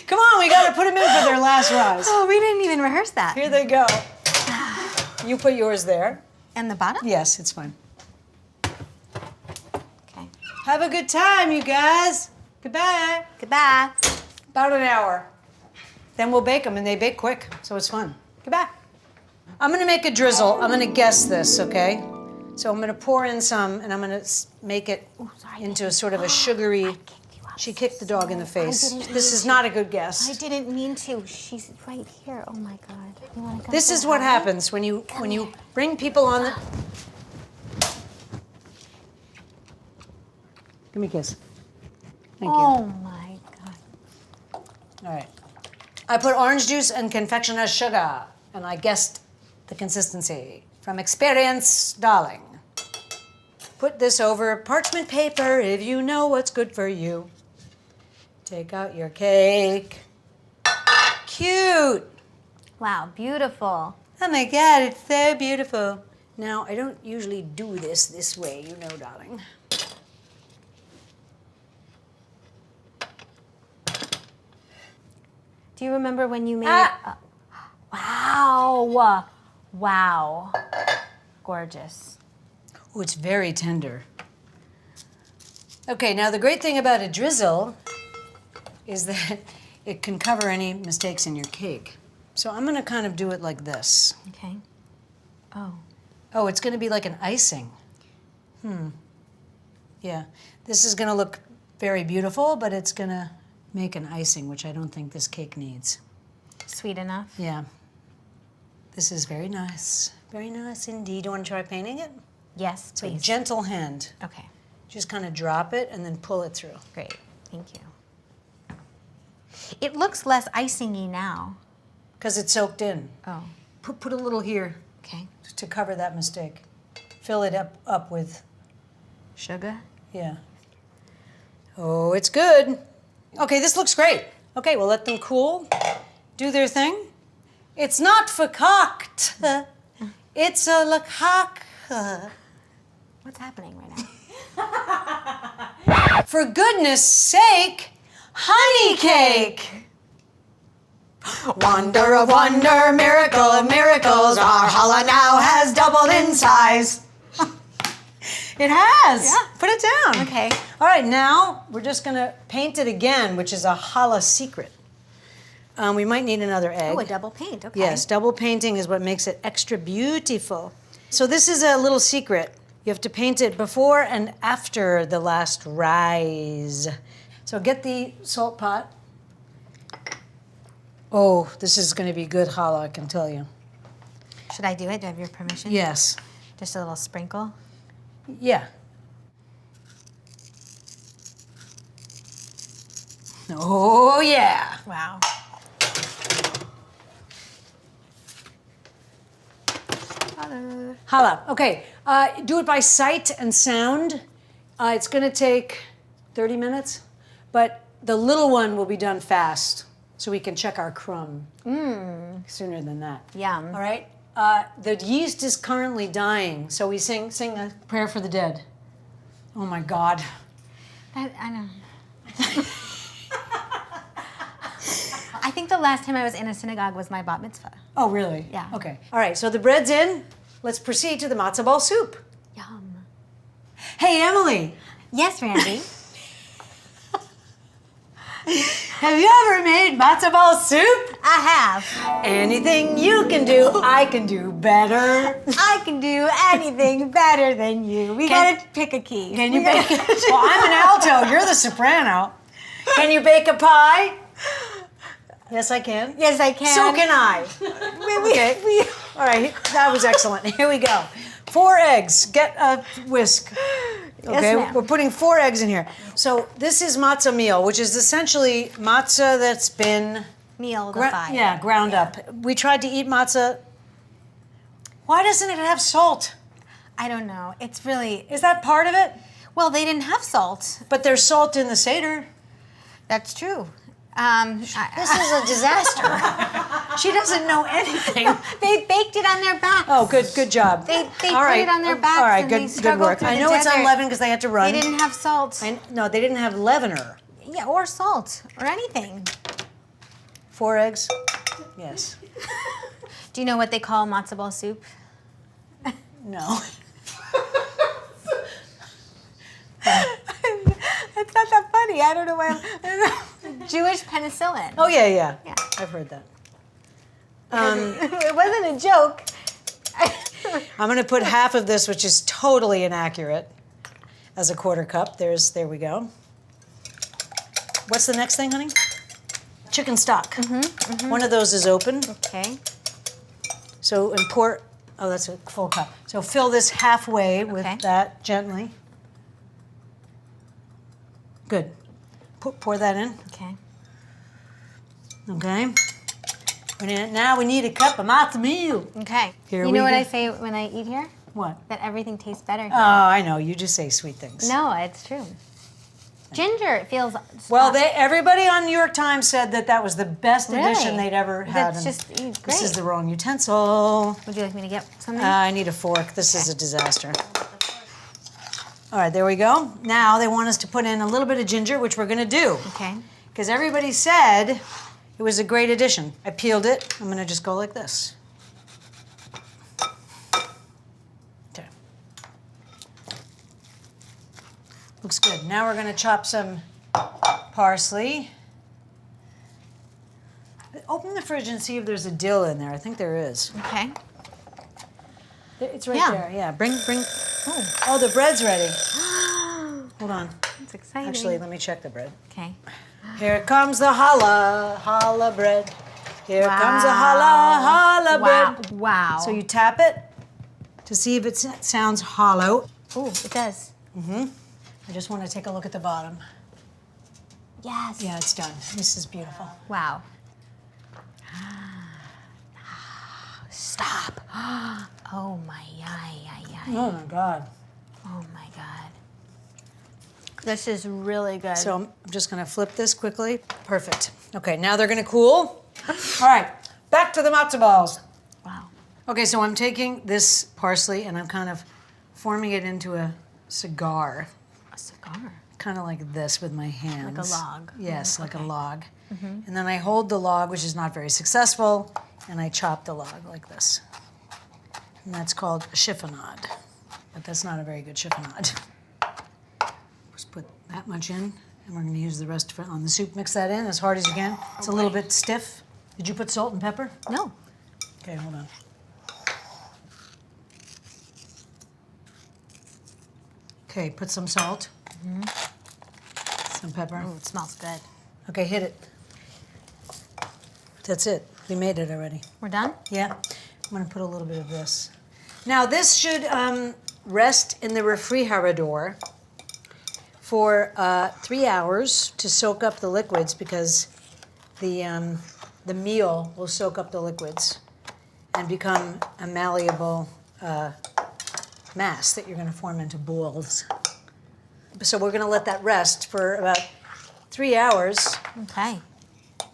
Come on, we got to put them in for their last rise.
Oh, we didn't even rehearse that.
Here they go. You put yours there.
And the bottom?
Yes, it's fine.
Okay.
Have a good time, you guys. Goodbye.
Goodbye.
About an hour. Then we'll bake them, and they bake quick, so it's fun. Goodbye. I'm going to make a drizzle. I'm going to guess this, okay? So I'm going to pour in some, and I'm going to make it into a sort of a sugary... She kicked the dog in the face. This is not a good guess.
I didn't mean to. She's right here. Oh my God. You wanna come
This
say
is what
hi?
happens when you bring people on the... Give me a kiss. Thank
Oh my God.
you. All right. I put orange juice and confectioner's sugar, and I guessed the consistency. From experience, darling. Put this over parchment paper if you know what's good for you. Take out your cake. Cute.
Wow, beautiful.
Oh my God, it's so beautiful. Now, I don't usually do this way, you know, darling.
Do you remember when you made wow. Wow. Gorgeous.
Oh, it's very tender. Okay, now the great thing about a drizzle is that it can cover any mistakes in your cake. So I'm gonna kind of do it like this.
Okay. Oh.
Oh, it's gonna be like an icing. Yeah, this is gonna look very beautiful, but it's gonna make an icing, which I don't think this cake needs.
Sweet enough?
Yeah. This is very nice. Very nice indeed. Do you wanna try painting it?
Yes,
So
please.
gentle hand.
Okay,
Just kind of drop it and then pull it through.
great. Thank you. It looks less icingy now.
Because it's soaked in.
Oh,
Put a little here
okay.
to cover that mistake. Fill it up with,
Sugar?
yeah. Oh, it's good. Okay, this looks great. Okay, we'll let them cool, do their thing. It's not verkocht. It's a lekach.
What's happening right now?
For goodness sake, honey cake. Wonder of wonder, miracle of miracles, our challah now has doubled in size. It has.
Yeah.
Put it down.
Okay.
All right, now we're just gonna paint it again, which is a challah secret. We might need another egg.
Oh, a double paint, okay.
Yes, double painting is what makes it extra beautiful. So this is a little secret. You have to paint it before and after the last rise. So get the salt pot. Oh, this is going to be good challah, I can tell you.
Should I do it? Do I have your permission?
Yes.
Just a little sprinkle?
Yeah. Oh, yeah.
Wow.
Challah. Okay. Do it by sight and sound. It's going to take 30 minutes, but the little one will be done fast, so we can check our crumb sooner than that.
Yum.
All right. The yeast is currently dying, so we sing a prayer for the dead. Oh my God.
I know. I think the last time I was in a synagogue was my bat mitzvah.
Oh, really?
Yeah.
Okay. All right. So the bread's in. Let's proceed to the matzo ball soup.
Yum.
Hey, Emily.
Yes, Randy.
Have you ever made matzo ball soup?
I have.
Anything you can do, I can do better.
I can do anything better than you. We gotta pick a key.
Can you bake? Well, I'm an alto. You're the soprano. Can you bake a pie? Yes, I can.
Yes, I can.
So can I. Okay. All right. That was excellent. Here we go. 4 eggs. Get a whisk. Okay.
ma'am.
We're putting 4 eggs in here. So this is matzah meal, which is essentially matzah that's been
Meal-ified.
ground up. We tried to eat matzah. Why doesn't it have salt?
I don't know. It's really...
Is that part of it?
Well, they didn't have salt.
But there's salt in the Seder.
That's true.
This is a disaster. She doesn't know anything.
They baked it on their backs.
Oh, good job.
They
All
put
right.
it on their backs
All right,
and they
good
struggled
work.
through
I
the
know it's
desert.
unleavened because they had to run.
They didn't have salt.
No, they didn't have leavener.
Yeah, or salt, or anything.
4 eggs? Yes.
Do you know what they call matzo ball soup?
No.
It's not that funny. I don't know why. Jewish penicillin.
Oh, yeah.
Yeah.
I've heard that.
It wasn't a joke.
I'm going to put half of this, which is totally inaccurate, as a 1/4 cup. There we go. What's the next thing, honey? Chicken stock. One of those is open.
Okay.
So pour, oh, that's a full cup. So fill this halfway with
Okay.
that gently. Good. Pour that in.
Okay.
Okay. Now we need a cup of matzo meal.
Okay.
Here
you
we
know what
go.
I say when I eat here?
What?
That everything tastes better here.
Oh, I know. You just say sweet things.
No, it's true. Ginger, it feels...
Well, everybody on New York Times said that was the best addition they'd ever had.
That's just great.
This is the wrong utensil.
Would you like me to get something?
I need a fork. This is a disaster. All right, there we go. Now they want us to put in a little bit of ginger, which we're going to do.
Okay.
Because everybody said it was a great addition. I peeled it. I'm going to just go like this. Okay. Looks good. Now we're going to chop some parsley. Open the fridge and see if there's a dill in there. I think there is.
Okay.
It's right there. Yeah. Bring. Oh, the bread's ready. Hold on.
That's exciting.
Actually, let me check the bread.
Okay.
Here comes the challah bread. Here comes the challah bread.
Wow.
So you tap it to see if it sounds hollow.
Oh, it does.
I just want to take a look at the bottom.
Yes.
Yeah, it's done. This is beautiful.
Wow. Stop. Oh my,
Oh my God.
Oh my God. This is really good.
So I'm just going to flip this quickly. Perfect. Okay, now they're going to cool. All right, back to the matzo balls.
Wow.
Okay, so I'm taking this parsley and I'm kind of forming it into a cigar.
A cigar.
Kind of like this with my hands.
Like a log.
Yes, like a log. And then I hold the log, which is not very successful, and I chop the log like this. And that's called a chiffonade. But that's not a very good chiffonade. Just put that much in, and we're going to use the rest of it on the soup. Mix that in as hard as you can. It's a little bit stiff. Did you put salt and pepper?
No.
Okay, hold on. Okay, put some salt. Some pepper.
Oh, it smells good.
Okay, hit it. That's it. We made it already.
We're done?
Yeah. I'm going to put a little bit of this. Now, this should rest in the refrigerador for 3 hours to soak up the liquids because the meal will soak up the liquids and become a malleable mass that you're going to form into balls. So we're going to let that rest for about 3 hours.
Okay.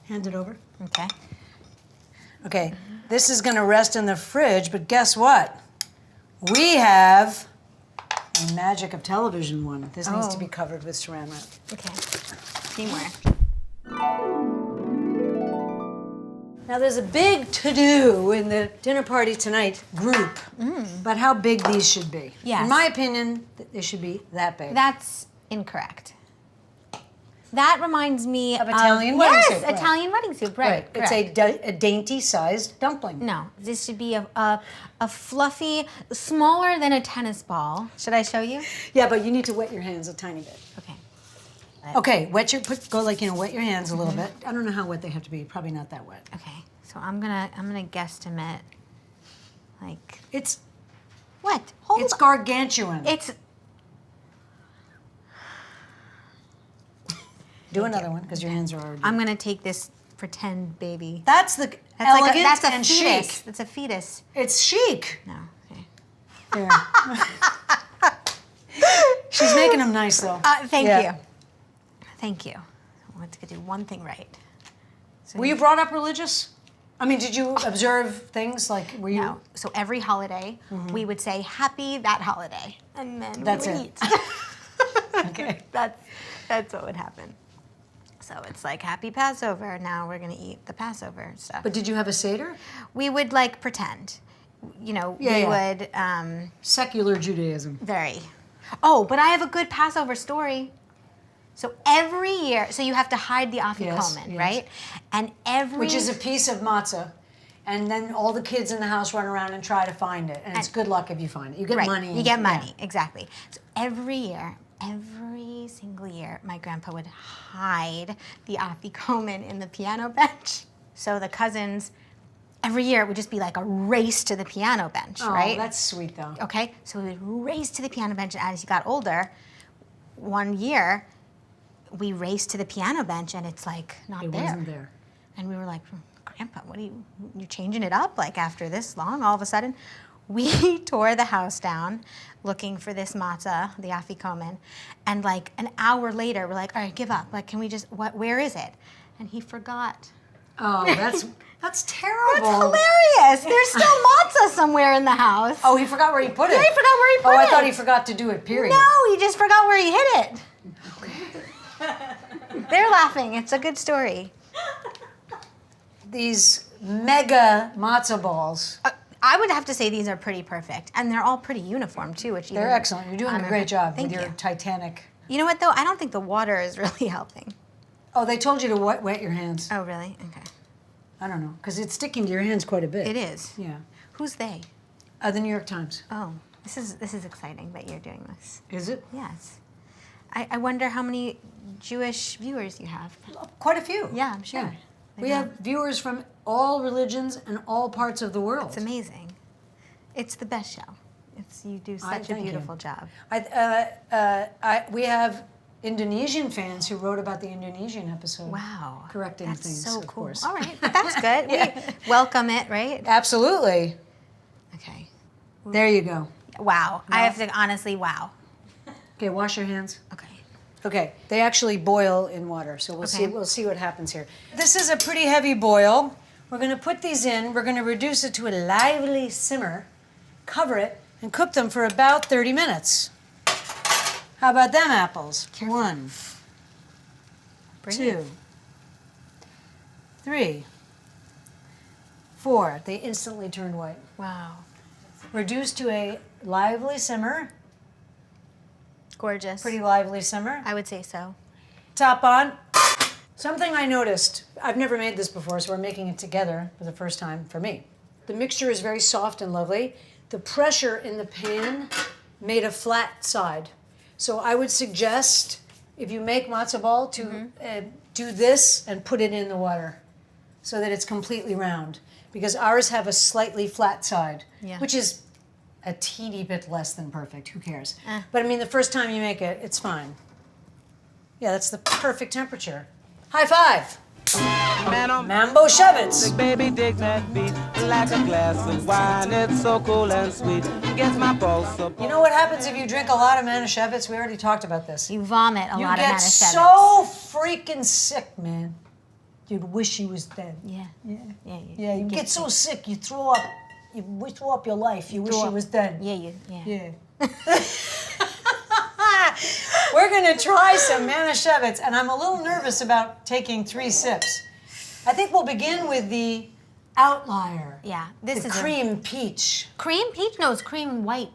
Hand it over.
Okay.
Okay, this is going to rest in the fridge, but guess what? We have a magic of television one. This needs to be covered with saran wrap.
Okay. Teamwork.
Now, there's a big to-do in the dinner party tonight group about how big these should be.
Yes.
In my opinion, they should be that big.
That's incorrect. That reminds me
Of Italian wedding soup, right.
Italian wedding soup, right.
It's a dainty-sized dumpling.
No, this should be a fluffy, smaller than a tennis ball. Should I show you?
Yeah, but you need to wet your hands a tiny bit.
Okay.
Okay, wet your hands a little bit. I don't know how wet they have to be. Probably not that wet.
Okay. So I'm gonna guesstimate, like
It's
what? Hold
it's
on.
gargantuan.
It's
Do another one because your hands are already.
I'm gonna take this pretend baby.
That's the
That's
elegant
that's a
and
fetus.
chic.
That's a fetus.
It's chic.
No. Okay.
There. She's making them nice though.
Thank
Yeah.
you. Thank you. I want to do one thing right. So
Were you brought up religious? I mean, did you observe things like were you?
No. So every holiday, we would say "Happy that holiday," and then
That's
we would
it.
eat.
Okay.
That's what would happen. So it's like Happy Passover. Now we're gonna eat the Passover stuff.
But did you have a seder?
We would like pretend. You know,
Yeah,
we
yeah.
would
Secular Judaism.
very. Oh, but I have a good Passover story. So every year, so you have to hide the afikomen,
yes.
right? And
Which is a piece of matzah. And then all the kids in the house run around and try to find it. And it's good luck if you find it. You get
right,
money.
You get money, exactly. So every single year, my grandpa would hide the afikomen in the piano bench. So the cousins, every year it would just be like a race to the piano bench,
Oh,
right?
that's sweet though.
Okay, so we would race to the piano bench, and as he got older, one year, we raced to the piano bench and it's like not
It
there.
wasn't there.
And we were like, Grandpa, what are you changing it up like after this long? All of a sudden, we tore the house down looking for this matzah, the afikomen. And like an hour later, we're like, all right, give up. Like, can we just, where is it? And he forgot.
Oh, that's terrible.
That's hilarious. There's still matzah somewhere in the house.
Oh, he forgot where he put it.
Yeah, he forgot where he put it.
Oh, I thought he forgot to do it, period.
No, he just forgot where he hid it. They're laughing. It's a good story.
These mega matzah balls.
I would have to say these are pretty perfect. And they're all pretty uniform, too. Which
They're excellent. You're doing a great job with your
you.
Titanic.
You know what, though? I don't think the water is really helping.
Oh, they told you to wet your hands.
Oh, really? Okay.
I don't know, because it's sticking to your hands quite a bit.
It is.
Yeah.
Who's they?
The New York Times.
Oh, this is exciting that you're doing this.
Is it?
Yes. I wonder how many Jewish viewers you have.
Quite a few.
Yeah, I'm sure.
Yeah. We have viewers from all religions and all parts of the world.
It's amazing. It's the best show. You do such a beautiful job.
We have Indonesian fans who wrote about the Indonesian episode.
Wow.
Correcting
That's
things,
so
of
cool.
course.
All right, that's good.
Yeah.
We welcome it, right?
Absolutely.
Okay.
There you go.
Wow. I have to honestly, wow.
Okay, wash your hands.
Okay.
Okay, they actually boil in water, so we'll
Okay.
see what happens here. This is a pretty heavy boil. We're going to put these in. We're going to reduce it to a lively simmer, cover it, and cook them for about 30 minutes. How about them apples?
Careful.
1,
Bring
2,
it.
3, 4. They instantly turned white.
Wow.
Reduce to a lively simmer,
Gorgeous.
pretty lively simmer.
I would say so.
Top on. Something I noticed, I've never made this before, so we're making it together for the first time for me. The mixture is very soft and lovely. The pressure in the pan made a flat side. So I would suggest, if you make matzo ball, to do this and put it in the water so that it's completely round. Because ours have a slightly flat side, which is a teeny bit less than perfect. Who cares? But I mean, the first time you make it, it's fine. Yeah, that's the perfect temperature. High five! MANISCHEWITZ.
Baby, dig that beat like a glass of wine. It's so cool and sweet. Gets my pulse so.
You know what happens if you drink a lot of MANISCHEWITZ? We already talked about this.
You vomit a
You
lot of
get
Manischewitz.
so freaking sick, man. You'd wish he was dead.
Yeah.
Yeah, you get so sick, you throw up. You throw up your life. You wish he was dead.
Yeah.
Yeah. We're gonna try some MANISCHEWITZ, and I'm a little nervous about taking 3 sips. I think we'll begin with the outlier.
Yeah. This
The
is
cream peach.
cream peach. No, it's cream white.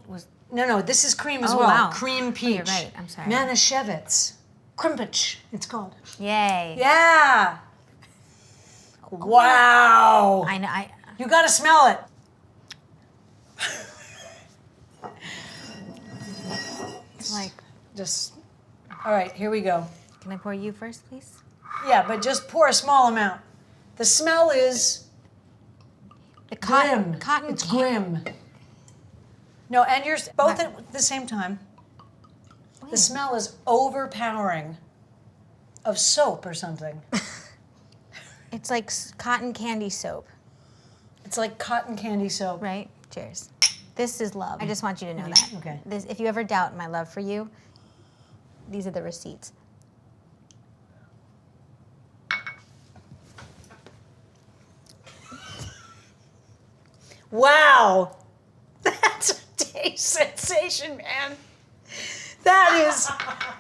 No, this is cream as
Oh,
well.
wow.
Cream peach.
you're right. I'm sorry.
MANISCHEWITZ. Krimpich, it's called.
Yay.
Yeah. Wow.
I know.
You gotta smell it.
It's like.
Just, all right, here we go.
Can I pour you first, please?
Yeah, but just pour a small amount. The smell is
The
grim.
cotton.
It's grim. No, and you're both at the same time. The smell is overpowering of soap or something.
It's like cotton candy soap,
It's like cotton candy soap.
right? Cheers. This is love. I just want you to know that.
Okay.
This, if you ever doubt my love for you, these are the receipts.
Wow. That's a taste sensation, man. That is,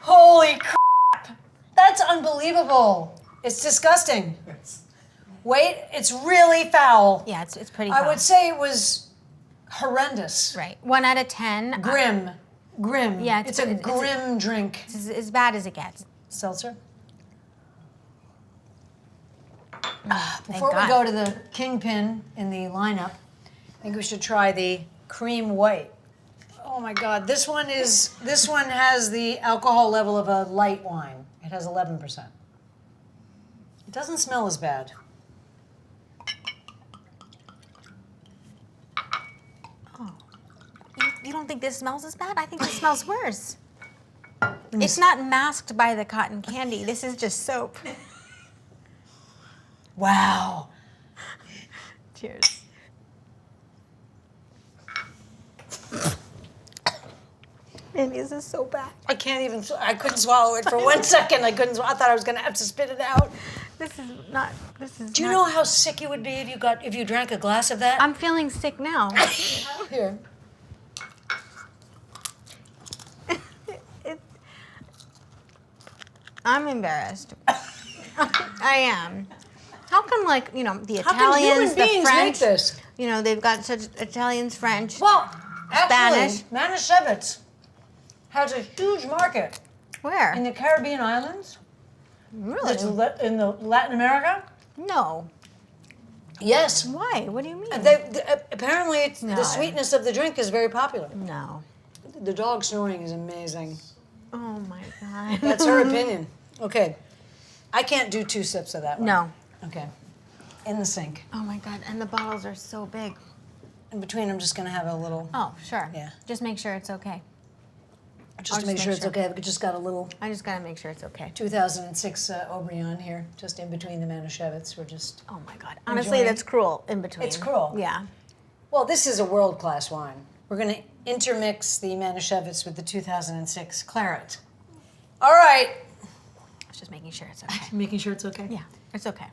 holy crap. That's unbelievable. It's disgusting. Wait, it's really foul.
Yeah, it's pretty.
I
foul.
would say it was horrendous.
Right. 1 out of 10.
Grim.
Yeah,
it's a grim drink.
It's as bad as it gets.
Seltzer?
Thank
Before we
God.
go to the kingpin in the lineup, I think we should try the cream white. Oh my God, this one has the alcohol level of a light wine. It has 11%. It doesn't smell as bad.
You don't think this smells as bad? I think this smells worse. It's not masked by the cotton candy. This is just soap.
Wow.
Cheers. Mandy, this is so bad.
I can't even, I couldn't swallow it for 1 second. I thought I was gonna have to spit it out.
This is not.
Do you know how sick you would be if you drank a glass of that?
I'm feeling sick now.
Here.
I'm embarrassed. I am. How come, like, you know, the
How come human
Italians, the
beings
French,
make this?
you know, they've got such Italians, French.
Well, actually,
Spanish.
Manischewitz has a huge market
Where?
in the Caribbean islands,
Really?
in the Latin America.
No.
Yes.
Why? What do you mean?
Apparently, the
No.
sweetness of the drink is very popular.
No.
The dog snoring is amazing.
Oh my God.
That's her opinion. Okay. I can't do 2 sips of that one.
No.
Okay. In the sink.
Oh my God. And the bottles are so big.
In between, I'm just going to have a little,
Oh, sure.
Yeah.
Just make sure it's okay.
just to make sure it's okay. I've just got a little
I just gotta make sure it's okay.
2006 Aubryon here, just in between the Manischewitz. We're just,
Oh my God. Honestly,
Enjoying.
that's cruel in between.
It's cruel.
Yeah.
well, this is a world-class wine. We're going to intermix the Manischewitz with the 2006 Claret. All right.
I was just making sure it's okay.
Making sure it's okay?
Yeah, it's okay.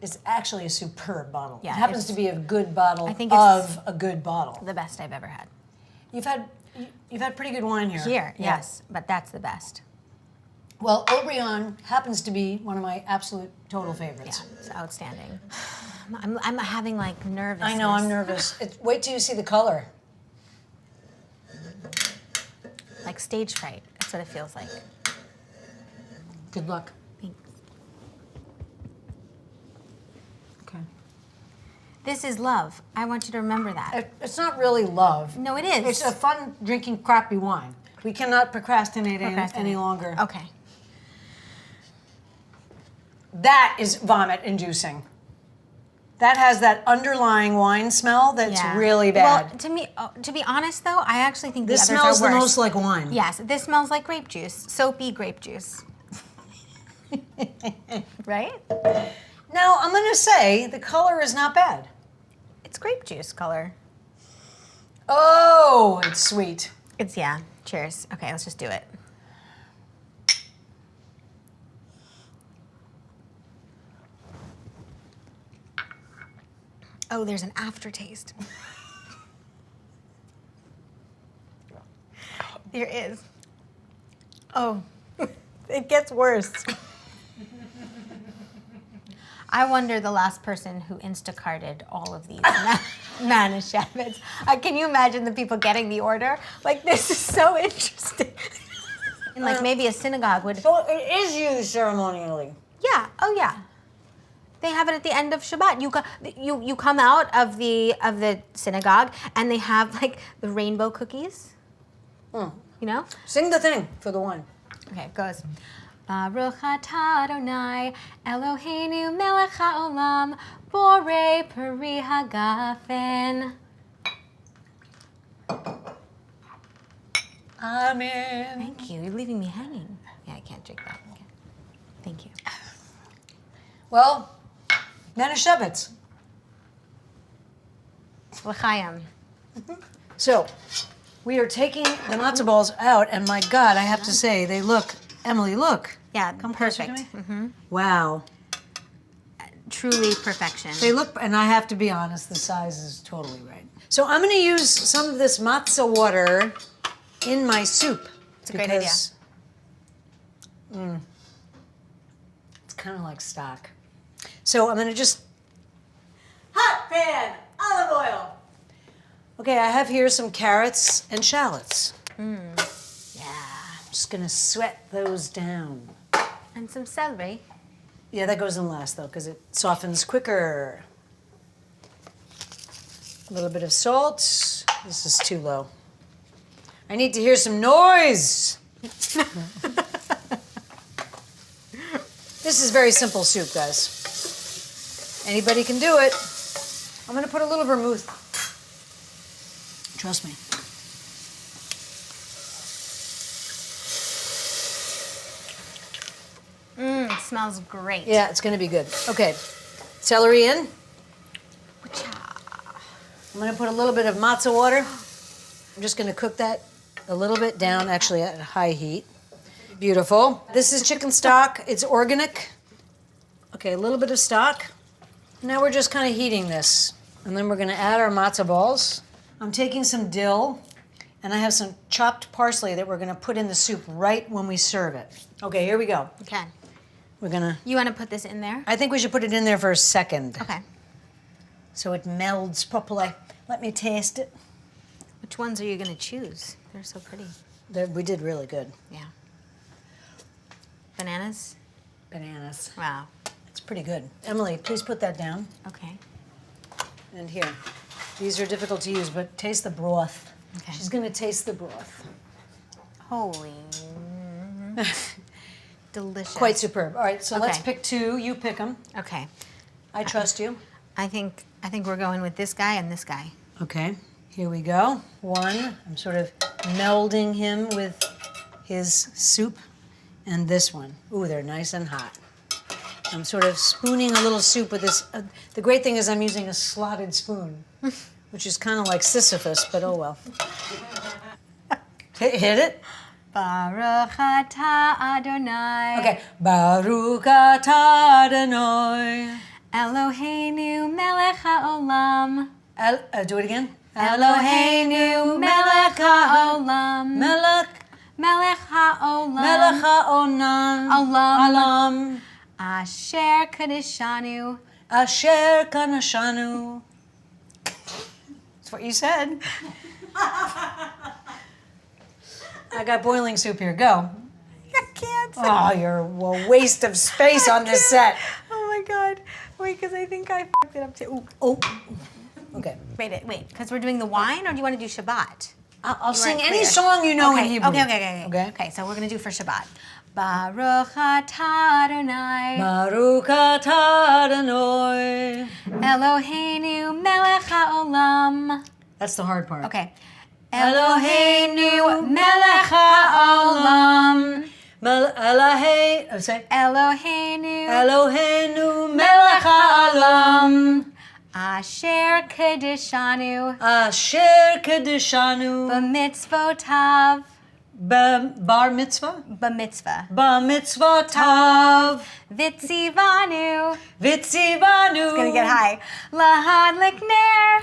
It's actually a superb bottle.
Yeah,
it happens
it's-
to be a good bottle
I think it's-
of a good bottle.
The best I've ever had.
You've had pretty good wine here.
Here,
Yeah.
yes, but that's the best.
Well, Aubryon happens to be one of my absolute total favorites.
Yeah, it's outstanding. I'm having like nervousness.
I know, I'm nervous. Wait till you see the color.
Like stage fright. That's what it feels like.
Good luck.
Thanks.
Okay.
This is love. I want you to remember that.
It's not really love.
No, it is.
It's a fun drinking crappy wine. We cannot procrastinate any longer.
Okay.
That is vomit inducing. That has that underlying wine smell that's
Yeah.
really bad.
Well, to be honest though, I actually think
This
the others
smells
are
the
worse.
most like wine.
Yes, this smells like grape juice, soapy grape juice. Right?
Now, I'm going to say the color is not bad.
It's grape juice color.
Oh, it's sweet.
It's, yeah. Cheers. Okay, let's just do it. Oh, there's an aftertaste. There is. Oh, it gets worse. I wonder the last person who Instacarted all of these Manischewitz. Can you imagine the people getting the order? Like, this is so interesting. And like maybe a synagogue would.
So it is used ceremonially.
Yeah. Oh yeah. They have it at the end of Shabbat. You come out of the synagogue and they have like the rainbow cookies. You know?
Sing the thing for the wine.
Okay, it goes. Baruch atah Adonai Eloheinu melech haolam borei peri hagafen.
Amen.
Thank you. You're leaving me hanging. Yeah, I can't drink that. Okay. Thank you.
Well, Manischewitz.
L'chaim.
So, we are taking the matzo balls out, and my God, I have to say, they look, Emily, look.
Yeah,
Come closer
perfect.
to me. Wow.
Truly perfection.
They look, and I have to be honest, the size is totally right. So I'm going to use some of this matzo water in my soup.
It's a great idea.
It's kind of like stock. So I'm going to just hot pan olive oil. Okay, I have here some carrots and shallots.
Yeah.
I'm just going to sweat those down.
And some celery.
Yeah, that goes in last though, because it softens quicker. A little bit of salt. This is too low. I need to hear some noise. This is very simple soup, guys. Anybody can do it. I'm gonna put a little vermouth. Trust me.
smells great.
Yeah, it's gonna be good. Okay, celery in. I'm gonna put a little bit of matzo water. I'm just gonna cook that a little bit down, actually at high heat. Beautiful. This is chicken stock. It's organic. Okay, a little bit of stock. Now we're just kind of heating this. And then we're gonna add our matzo balls. I'm taking some dill, and I have some chopped parsley that we're gonna put in the soup right when we serve it. Okay, here we go.
Okay.
We're gonna,
You want to put this in there?
I think we should put it in there for a second.
Okay.
So it melds properly. Let me taste it.
Which ones are you going to choose? They're so pretty.
We did really good.
Yeah. Bananas?
Bananas.
Wow.
It's pretty good. Emily, please put that down.
Okay.
And here. These are difficult to use, but taste the broth.
Okay.
She's gonna taste the broth.
Holy. Delicious.
Quite superb. All right, so let's
Okay.
pick two. You pick them.
Okay.
I trust you.
I think we're going with this guy and this guy.
Okay, here we go. One, I'm sort of melding him with his soup. And this one. Ooh, they're nice and hot. I'm sort of spooning a little soup with this. The great thing is I'm using a slotted spoon, which is kind of like Sisyphus, but oh well. Hit it.
Baruch atah Adonai.
Okay. Baruch atah Adonai.
Eloheinu melech haolam.
Do it again.
Eloheinu melech haolam.
Melech.
Melech haolam.
Melech haolam. Alam.
Asher kadishanu.
Asher kanashanu. That's what you said. I got boiling soup here. Go.
I can't.
Oh, you're a waste of space on this set.
Oh my God. Wait, because I think I fucked it up too. Ooh.
Oh. Okay.
Wait, because we're doing the wine, or do you want to do Shabbat?
I'll sing
weren't
any
clear.
song you know in Hebrew.
Okay. Okay, so we're going to do for Shabbat. Baruch atah Adonai.
Baruch atah Adonai.
Eloheinu melech haolam.
That's the hard part.
Okay.
Eloheinu melech haolam. Say.
Eloheinu
Eloheinu melech haolam.
Asher kadishanu.
Asher kedishanu.
B'mitzvotav.
Bar mitzvah?
B'mitzvah.
Bar mitzvah tav.
Vitzivanu.
Vitzivanu.
It's gonna get high. Lahadlik ner.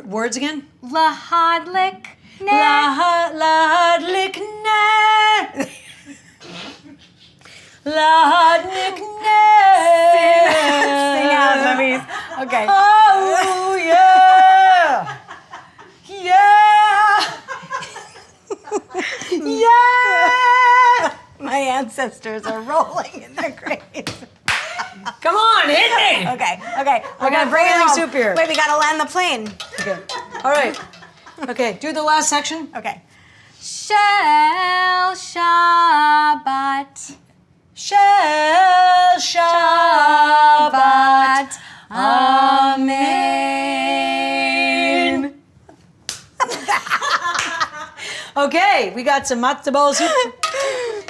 Words again?
Lahadlik ner.
Lahadlik ner. Lahadlik ner.
Sing out, Louise. Okay.
Oh, yeah. Yeah. Yeah.
My ancestors are rolling in their graves.
Come on, hit me.
Okay.
got
We're gonna bring it
boiling
home.
soup here.
Wait, we gotta land the plane.
Okay. All right. Okay, do the last section.
Okay. Shel Shabbat.
Shel Shabbat.
Amen.
Okay, we got some matzo balls.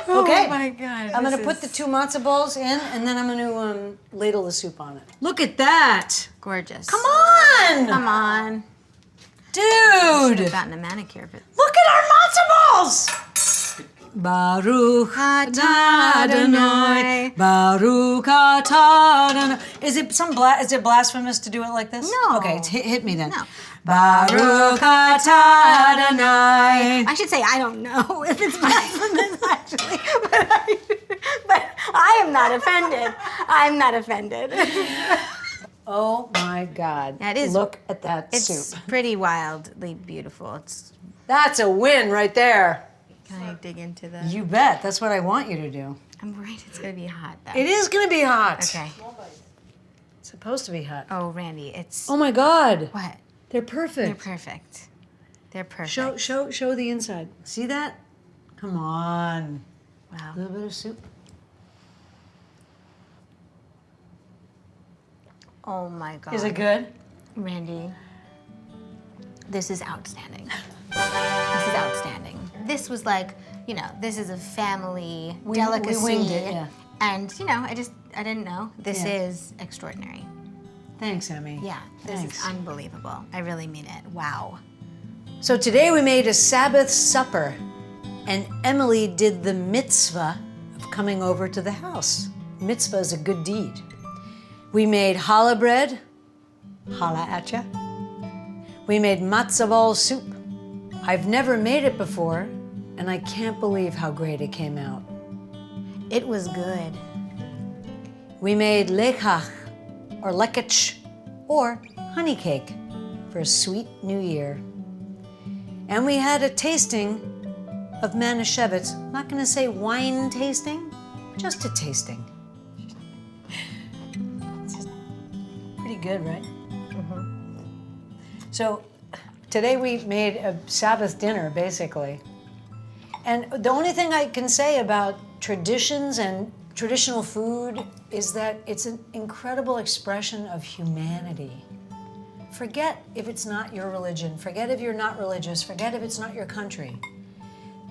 Okay.
Oh my God.
I'm gonna put the two matzo balls in, and then I'm gonna ladle the soup on it. Look at that!
Gorgeous.
Come on,
Come on.
dude!
I've gotten a manicure, but
Look at our matzo balls! Baruch atah Adonai. Baruch atah Adonai. Is it blasphemous to do it like this?
No.
Okay, hit me then.
No.
Baruch atah Adonai.
I should say I don't know if it's blasphemous actually, but I am not offended. I'm not offended.
Oh my God!
That is-
Look at that
It's
soup.
pretty wildly beautiful.
That's a win right there.
Can I dig into the?
You bet. That's what I want you to do.
I'm worried it's gonna be hot though.
It is gonna be hot.
Okay.
It's supposed to be hot.
Oh, Randy, it's
Oh my God!
what?
They're
They're
perfect.
perfect. They're perfect.
Show the inside. See that? Come on.
Wow.
A little bit of soup.
Oh my God.
Is it good?
Randy, this is outstanding. This is outstanding. This was like, this is a family delicacy.
We winged it, yeah.
And, you know, I didn't know. This
Yeah.
is extraordinary.
Thanks, Emmy.
Yeah, this
Thanks.
is unbelievable. I really mean it. Wow.
So today we made a Sabbath supper, and Emily did the mitzvah of coming over to the house. Mitzvah is a good deed. We made challah bread, challah at ya. We made matzo ball soup. I've never made it before, and I can't believe how great it came out.
It was good.
We made lekach, or lekach, or honey cake for a sweet new year. And we had a tasting of MANISCHEWITZ. I'm not going to say wine tasting, just a tasting. It's just pretty good, right? Mm-hmm. So today we made a Sabbath dinner, basically. And the only thing I can say about traditions and traditional food is that it's an incredible expression of humanity. Forget if it's not your religion, forget if you're not religious, forget if it's not your country.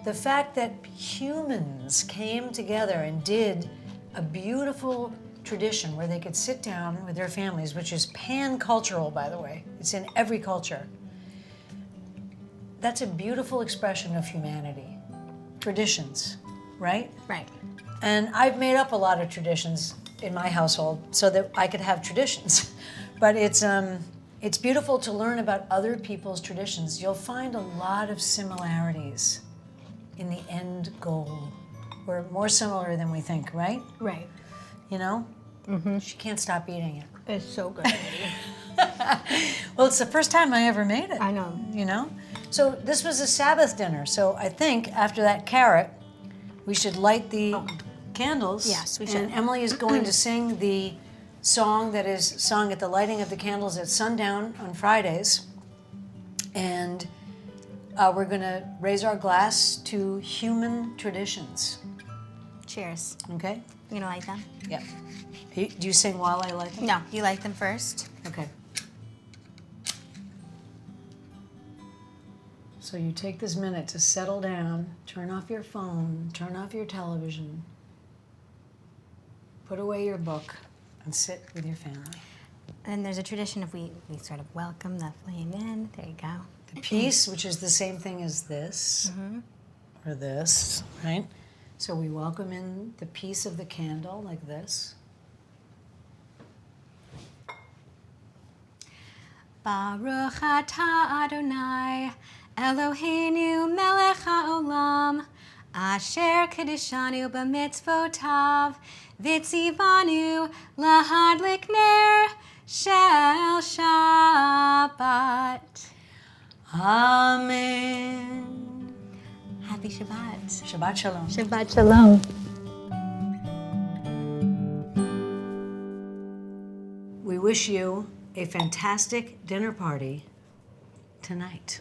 The fact that humans came together and did a beautiful tradition where they could sit down with their families, which is pan-cultural, by the way. It's in every culture. That's a beautiful expression of humanity. Traditions, right?
Right.
And I've made up a lot of traditions in my household so that I could have traditions. But it's beautiful to learn about other people's traditions. You'll find a lot of similarities in the end goal. We're more similar than we think, right?
Right.
You know? Mm-hmm. She can't stop eating it.
It's so good.
Well, it's the first time I ever made it.
I know.
You know? So this was a Sabbath dinner. So I think after that carrot, we should light the candles.
Yes, we should.
And Emily is going to sing the song that is sung at the lighting of the candles at sundown on Fridays. And we're going to raise our glass to human traditions.
Cheers.
Okay?
You gonna light them?
Yeah. Do you sing while I light them?
No, you light them first.
Okay. So you take this minute to settle down, turn off your phone, turn off your television, put away your book, and sit with your family.
And there's a tradition of we sort of welcome the flame in. There you go.
The peace, which is the same thing as this, or this, right? So we welcome in the peace of the candle like this.
Baruch atah Adonai, Eloheinu melech haolam, asher kedishanu b'mitzvotav, v'tzivanu lahadlik ner shel Shabbat.
Amen.
Happy Shabbat.
Shabbat shalom.
Shabbat shalom.
We wish you a fantastic dinner party tonight.